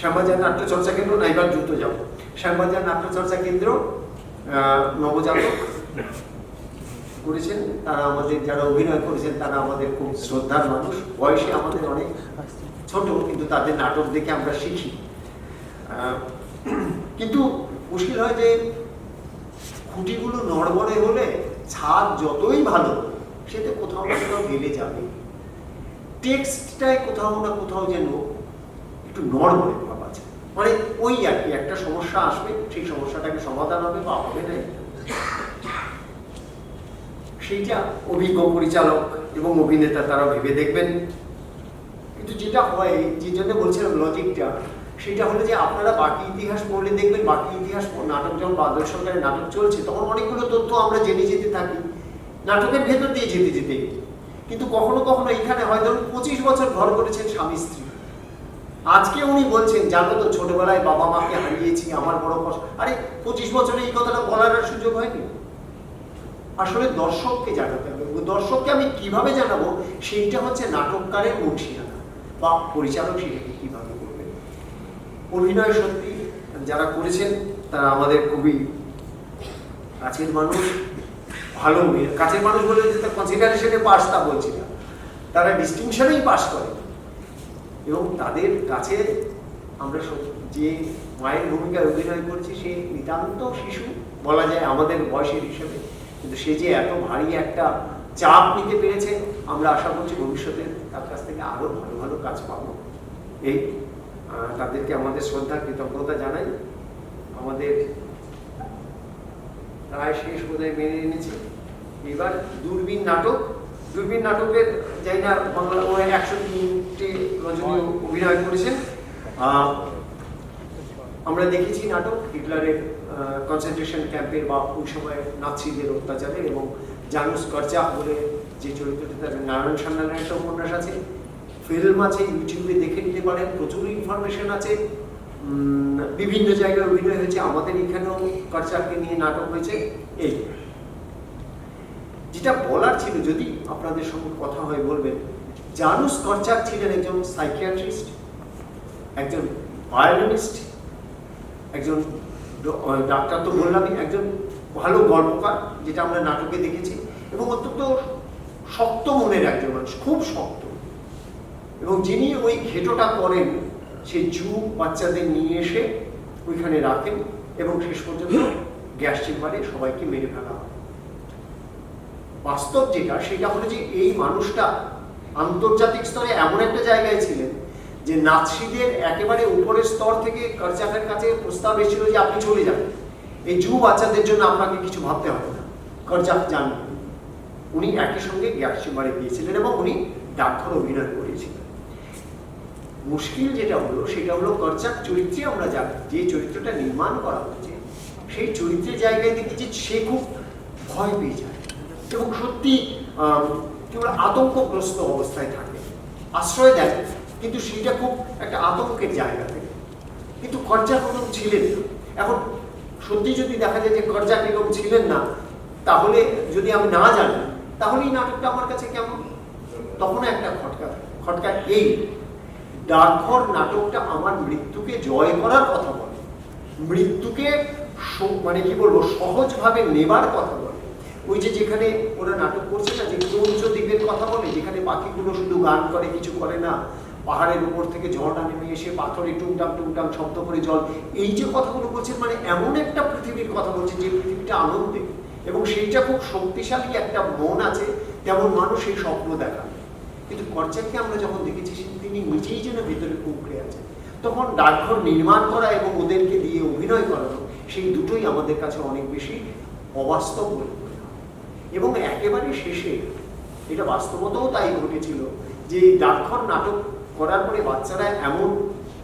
শ্যামবাজার নাট্যচর্চা কেন্দ্র, না এবার দ্রুত যাব, শ্যামবাজার নাট্যচর্চা কেন্দ্র নবজাতক করেছেন, তারা আমাদের যারা অভিনয় করেছেন তারা আমাদের খুব শ্রদ্ধার মানুষ, বয়সে আমাদের অনেক ছোট, কিন্তু তাদের নাটক দেখে আমরা শিখি। কিন্তু মুশকিল হয় যে খুঁটিগুলো নড়বড়ে হলে ছাদ যতই ভালো সেটা কোথাও না কোথাও গেলে যাবে, টেক্সটটাই কোথাও না কোথাও যেন একটু নড়বড়ে ভাব আছে। মানে ওই আর কি, একটা সমস্যা আসবে, সেই সমস্যাটাকে সমাধান হবে বা হবে না, সেইটা অভিজ্ঞ পরিচালক এবং অভিনেতা তারা ভেবে দেখবেন। কিন্তু যেটা হয়, যে জন্য বলছিলাম লজিকটা, সেটা হলো যে আপনারা বাকি ইতিহাস পড়লে দেখবেন, বাকি ইতিহাস নাটক যখন বাদল সরকারের নাটক চলছে তখন অনেকগুলো তথ্য আমরা জেনে যেতে থাকি নাটকের ভেতর দিয়ে যেতে যেতে। কিন্তু কখনো কখনো এখানে হয় ধরুন 25 বছর ঘর করেছেন স্বামী স্ত্রী, আজকে উনি বলছেন জানো তো ছোটবেলায় বাবা মাকে হারিয়েছি, আমার বড় কষ্ট। আরে 25 বছরে এই কথাটা বলার আর সুযোগ হয়নি। আসলে দর্শককে জানাতে হবে, দর্শককে আমি কিভাবে জানাবো সেইটা হচ্ছে নাটককারের মুন্সিয়ানা বা পরিচালক সেটাকে কিভাবে করবেন। অভিনয় সত্যি যারা করেছেন তারা আমাদের খুবই কাছের মানুষ, ভালো কাছের মানুষ বলে যে কনসিডারেশনে পাস তা বলছি না, তারা ডিস্টিংশনেই পাস করে। এবং তাদের কাছে আমরা যে মায়ের ভূমিকায় অভিনয় করছি সে নিতান্ত শিশু বলা যায় আমাদের বয়সের হিসেবে, কিন্তু সে যে এত ভারী একটা চাপ নিতে পেরেছে, আমরা আশা করছি ভবিষ্যতে তার কাছ থেকে আরো ভালো ভালো কাজ পাবো। এই তাদেরকে আমাদের শ্রদ্ধা কৃতজ্ঞতা জানাই। আমাদের প্রায় শেষ বোধহয় মেনে এনেছি। এবার দূরবীন নাটক, দূরবীন নাটকের যাই না বাংলা 103টে রজনী অভিনয় করেছেন। আমরা দেখেছি নাটক হিটলারের কনসেন্ট্রেশন ক্যাম্পের বা ওই সময় নাৎসিদের অত্যাচারের, এবং জানুস কর্চাক বলে যে চরিত্রটি, তার নারায়ণ সান্যালের একটা উপন্যাস আছে, ফিল্ম আছে, ইউটিউবে দেখে নিতে পারেন, প্রচুর ইনফরমেশন আছে, বিভিন্ন জায়গায় অভিনয় হয়েছে, আমাদের এখানেও কর্চাককে নিয়ে নাটক হয়েছে। এই যেটা বলার ছিল, যদি আপনাদের সঙ্গে কথা হয় বলবেন, জানুস কর্চাক ছিলেন একজন সাইকিয়াট্রিস্ট, একজন ভায়োলিনিস্ট, একজন ডাক্তার তো বললামই, একজন ভালো গল্পকার যেটা আমরা নাটকে দেখেছি, এবং অত্যন্ত শক্ত মনের একজন মানুষ, খুব শক্ত। এবং যিনি ওই ঘেটোটা করেন, সেই যুব বাচ্চাদের নিয়ে এসে ওইখানে রাখেন এবং শেষ পর্যন্ত গ্যাস চেম্বারে সবাইকে মেরে ফেলা হয়। বাস্তব যেটা সেটা হলো যে এই মানুষটা আন্তর্জাতিক স্তরে এমন একটা জায়গায় ছিলেন যে নাৎসিদের একেবারে উপরের স্তর থেকে কারজাকের কাছে প্রস্তাব এসেছিল যে আপনি চলে যান, এই জু বাচ্চাদের জন্য আপনাকে কিছু ভাবতে হবে না। কারজাক জানেন, উনি একই সঙ্গে গ্যাস চেম্বারে গিয়েছিলেন এবং উনি ডাকঘর অভিনয় করেছিলেন। মুশকিল যেটা হলো সেটা হলো কারজাক চরিত্রে আমরা জানি যে চরিত্রটা নির্মাণ করা হচ্ছে সেই চরিত্রের জায়গায় থেকে যে সে খুব ভয় পেয়ে যায় এবং সত্যি কেবল আতঙ্কগ্রস্ত অবস্থায় থাকে, আশ্রয় দেয়, কিন্তু সেটা খুব একটা আতঙ্কের জায়গা থেকে। কিন্তু কারজাক ওরকম ছিলেন না। এখন সত্যি যদি দেখা যায় যে কারজাক এরকম ছিলেন না, তাহলে যদি আমি না জানি তাহলে এই নাটকটা আমার কাছে কেমন? তখন একটা খটকা এই ডাকঘর নাটকটা আমার মৃত্যুকে জয় করার কথা বলে, মৃত্যুকে মানে কি বলবো সহজভাবে নেবার কথা বলে। ওই যে যেখানে ওরা নাটক করছে না, যে ক্রৌঞ্চ দ্বীপের কথা বলে, যেখানে পাখিগুলো শুধু গান করে কিছু করে না, পাহাড়ের উপর থেকে ঝড়টা নেমে এসে পাথরে টুংটাং টুংটাং শব্দ করে জল, এই যে কথাগুলো বলছেন মানে এমন একটা পৃথিবীর কথা বলছে যে পৃথিবীটা আনন্দে এবং সেইটা খুব শক্তিশালী একটা মন আছে, তেমন মানুষ এই স্বপ্ন দেখা। কিন্তু কারজাককে আমরা যখন দেখেছি তিনি নিজেই যেন ভেতরে কুঁকড়ে আছে, তখন ডাকঘর নির্মাণ করা এবং ওদেরকে দিয়ে অভিনয় করানো সেই দুটোই আমাদের কাছে অনেক বেশি অবাস্তব বলে মনে হয়। এবং একেবারে শেষে এটা বাস্তবতাও তাই ঘটেছিল যে ডাকঘর নাটক করার পরে বাচ্চারা এমন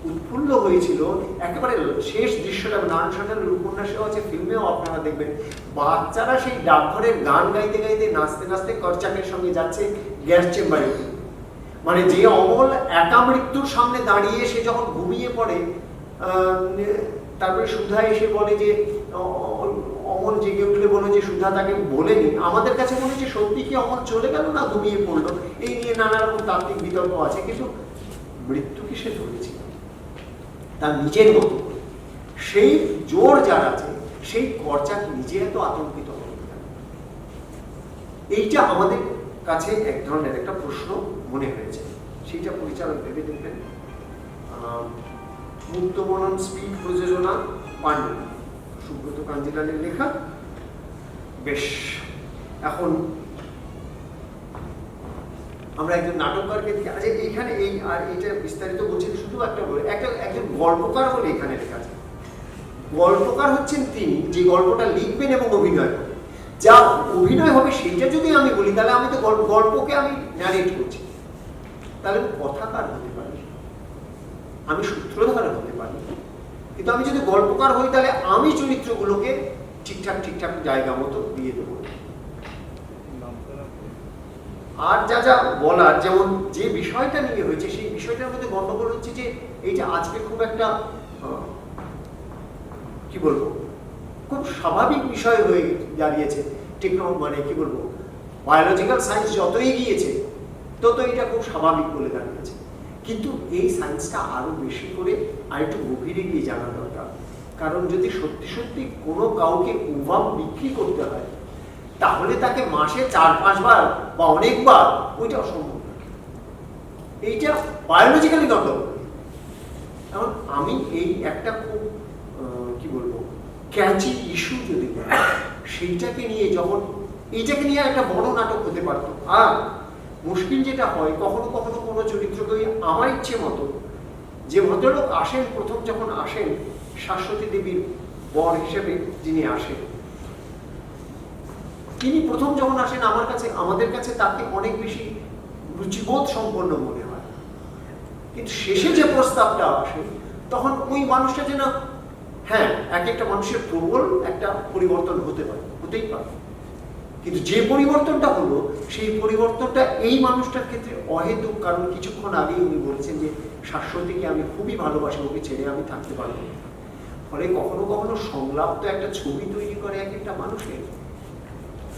উৎফুল্ল হয়েছিল, একেবারে শেষ দৃশ্যটা নারায়ণ সরকারের উপন্যাসেও আছে, ফিল্মেও আপনারা দেখবেন, বাচ্চারা সেই ডাকঘরের গান গাইতে গাইতে নাচতে নাচতে কারজাকের সঙ্গে যাচ্ছে গ্যাস চেম্বারে। মানে যে অমল একা মৃত্যুর সামনে দাঁড়িয়ে সে যখন ঘুমিয়ে পড়ে, তারপরে সুধা এসে বলে যে অমল জেগে উঠলে বলে যে সুধা তাকে বলেনি, আমাদের কাছে মনে হচ্ছে সত্যি কি অমল চলে গেল না ঘুমিয়ে পড়লো, এই নিয়ে নানা রকম তাত্ত্বিক বিতর্ক আছে, কিন্তু মৃত্যুকে সে ধরেছিল তার নিজের মতো। সেই জোর যার আছে সেই কারজাক নিজে এত আতঙ্কিত হবে, এইটা আমাদের কাছে এক ধরনের একটা প্রশ্ন মনে হয়েছে। সেইটা পরিচালক ভেবে দেখবেন। মুক্তমনন স্পিড প্রযোজনা পান্ডু, সুব্রত কাঞ্জিলালের লেখা। বেশ, এখন আমরা একজন নাটককারকে দেখি। আচ্ছা, এইখানে এই আর এটা বিস্তারিত বলছি শুধু একটা বলে, একজন গল্পকার বলে এখানে লেখা আছে। গল্পকার হচ্ছেন তিনি যে গল্পটা লিখবেন এবং অভিনয় করবেন। যা অভিনয় হবে সেইটা যদি আমি বলি তাহলে আমি তো গল্পকে আমি ন্যারেট করছি, তাহলে কথাকার হতে পারি, আমি সূত্রধার হতে পারি, কিন্তু আমি যদি গল্পকার হই তাহলে আমি চরিত্রগুলোকে ঠিকঠাক জায়গা মতো দিয়ে দেবো। আর যা যা বলার, যেমন যে বিষয়টা নিয়ে হয়েছে সেই বিষয়টার মধ্যে গন্ডগোল হচ্ছে যে এইটা আজকে খুব একটা কি বলবো খুব স্বাভাবিক বিষয় হয়ে দাঁড়িয়েছে। মানে কি বলবো, বায়োলজিক্যাল সায়েন্স যতই গিয়েছে তত এটা খুব স্বাভাবিক বলে দাঁড়িয়েছে, কিন্তু এই সায়েন্সটা আরো বেশি করে আর একটু গভীরে গিয়ে জানা দরকার। কারণ যদি সত্যি কোনো কাউকে ওভাম বিক্রি করতে হয় তাহলে তাকে মাসে 4-5 বার বা অনেকবার, ওইটা অসম্ভব। এইটা বায়োলজিক্যালি গন্ডগোল। এখন আমি এই একটা খুব কি বলবো ক্যাচি ইস্যু যদি সেইটাকে নিয়ে যখন এইটাকে নিয়ে একটা বড় নাটক হতে পারতো। আর মুশকিল যেটা হয় কখনো কোনো চরিত্রকে আমার ইচ্ছে মতো, যে ভদ্রলোক আসেন প্রথম যখন আসেন শাশ্বতী দেবীর বর হিসেবে যিনি আসেন, তিনি প্রথম যখন আসেন আমাদের কাছে তাকে অনেক বেশি রুচিবোধ সম্পন্ন মনে হয়, কিন্তু শেষে যে প্রস্তাবটা আসে তখন ওই মানুষটা যেন, হ্যাঁ এক একটা মানুষের প্রবল একটা পরিবর্তন হতেই পারে, কিন্তু যে পরিবর্তনটা হলো সেই পরিবর্তনটা এই মানুষটার ক্ষেত্রে অহেতুক। কারণ কিছুক্ষণ আগেই উনি বলেছেন যে শাশ্বতীকে আমি খুবই ভালোবাসি, ওকে ছেড়ে আমি থাকতে পারবো না। ফলে কখনো সংলাপ তো একটা ছবি তৈরি করে এক একটা মানুষের।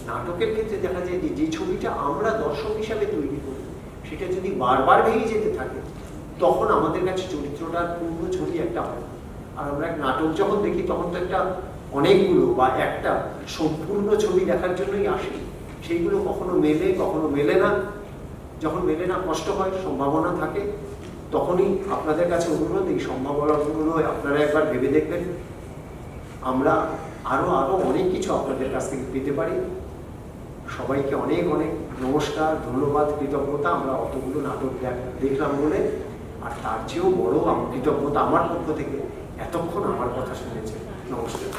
নাটকের ক্ষেত্রে দেখা যায় যে ছবিটা আমরা দর্শক হিসাবে তৈরি করি সেটা যদি বারবার ভেঙে যেতে থাকে তখন আমাদের কাছে চরিত্রটার পূর্ণ ছবি একটা হয়। আর আমরা এক নাটক যখন দেখি তখন তো একটা অনেকগুলো বা একটা সম্পূর্ণ ছবি দেখার জন্যই আসি, সেইগুলো কখনো মেলে কখনো মেলে না। যখন মেলে না কষ্ট হয়, সম্ভাবনা থাকে, তখনই আপনাদের কাছে অনুরোধ, এই সম্ভাবনাগুলো আপনারা একবার ভেবে দেখবেন। আমরা আরো অনেক কিছু আপনাদের কাছ থেকে পেতে পারি। সবাইকে অনেক অনেক নমস্কার, ধন্যবাদ, কৃতজ্ঞতা। আমরা অতগুলো নাটক দেখলাম বলে, আর তার চেয়েও বড় কৃতজ্ঞতা আমার পক্ষ থেকে এতক্ষণ আমার কথা শুনেছে। নমস্কার।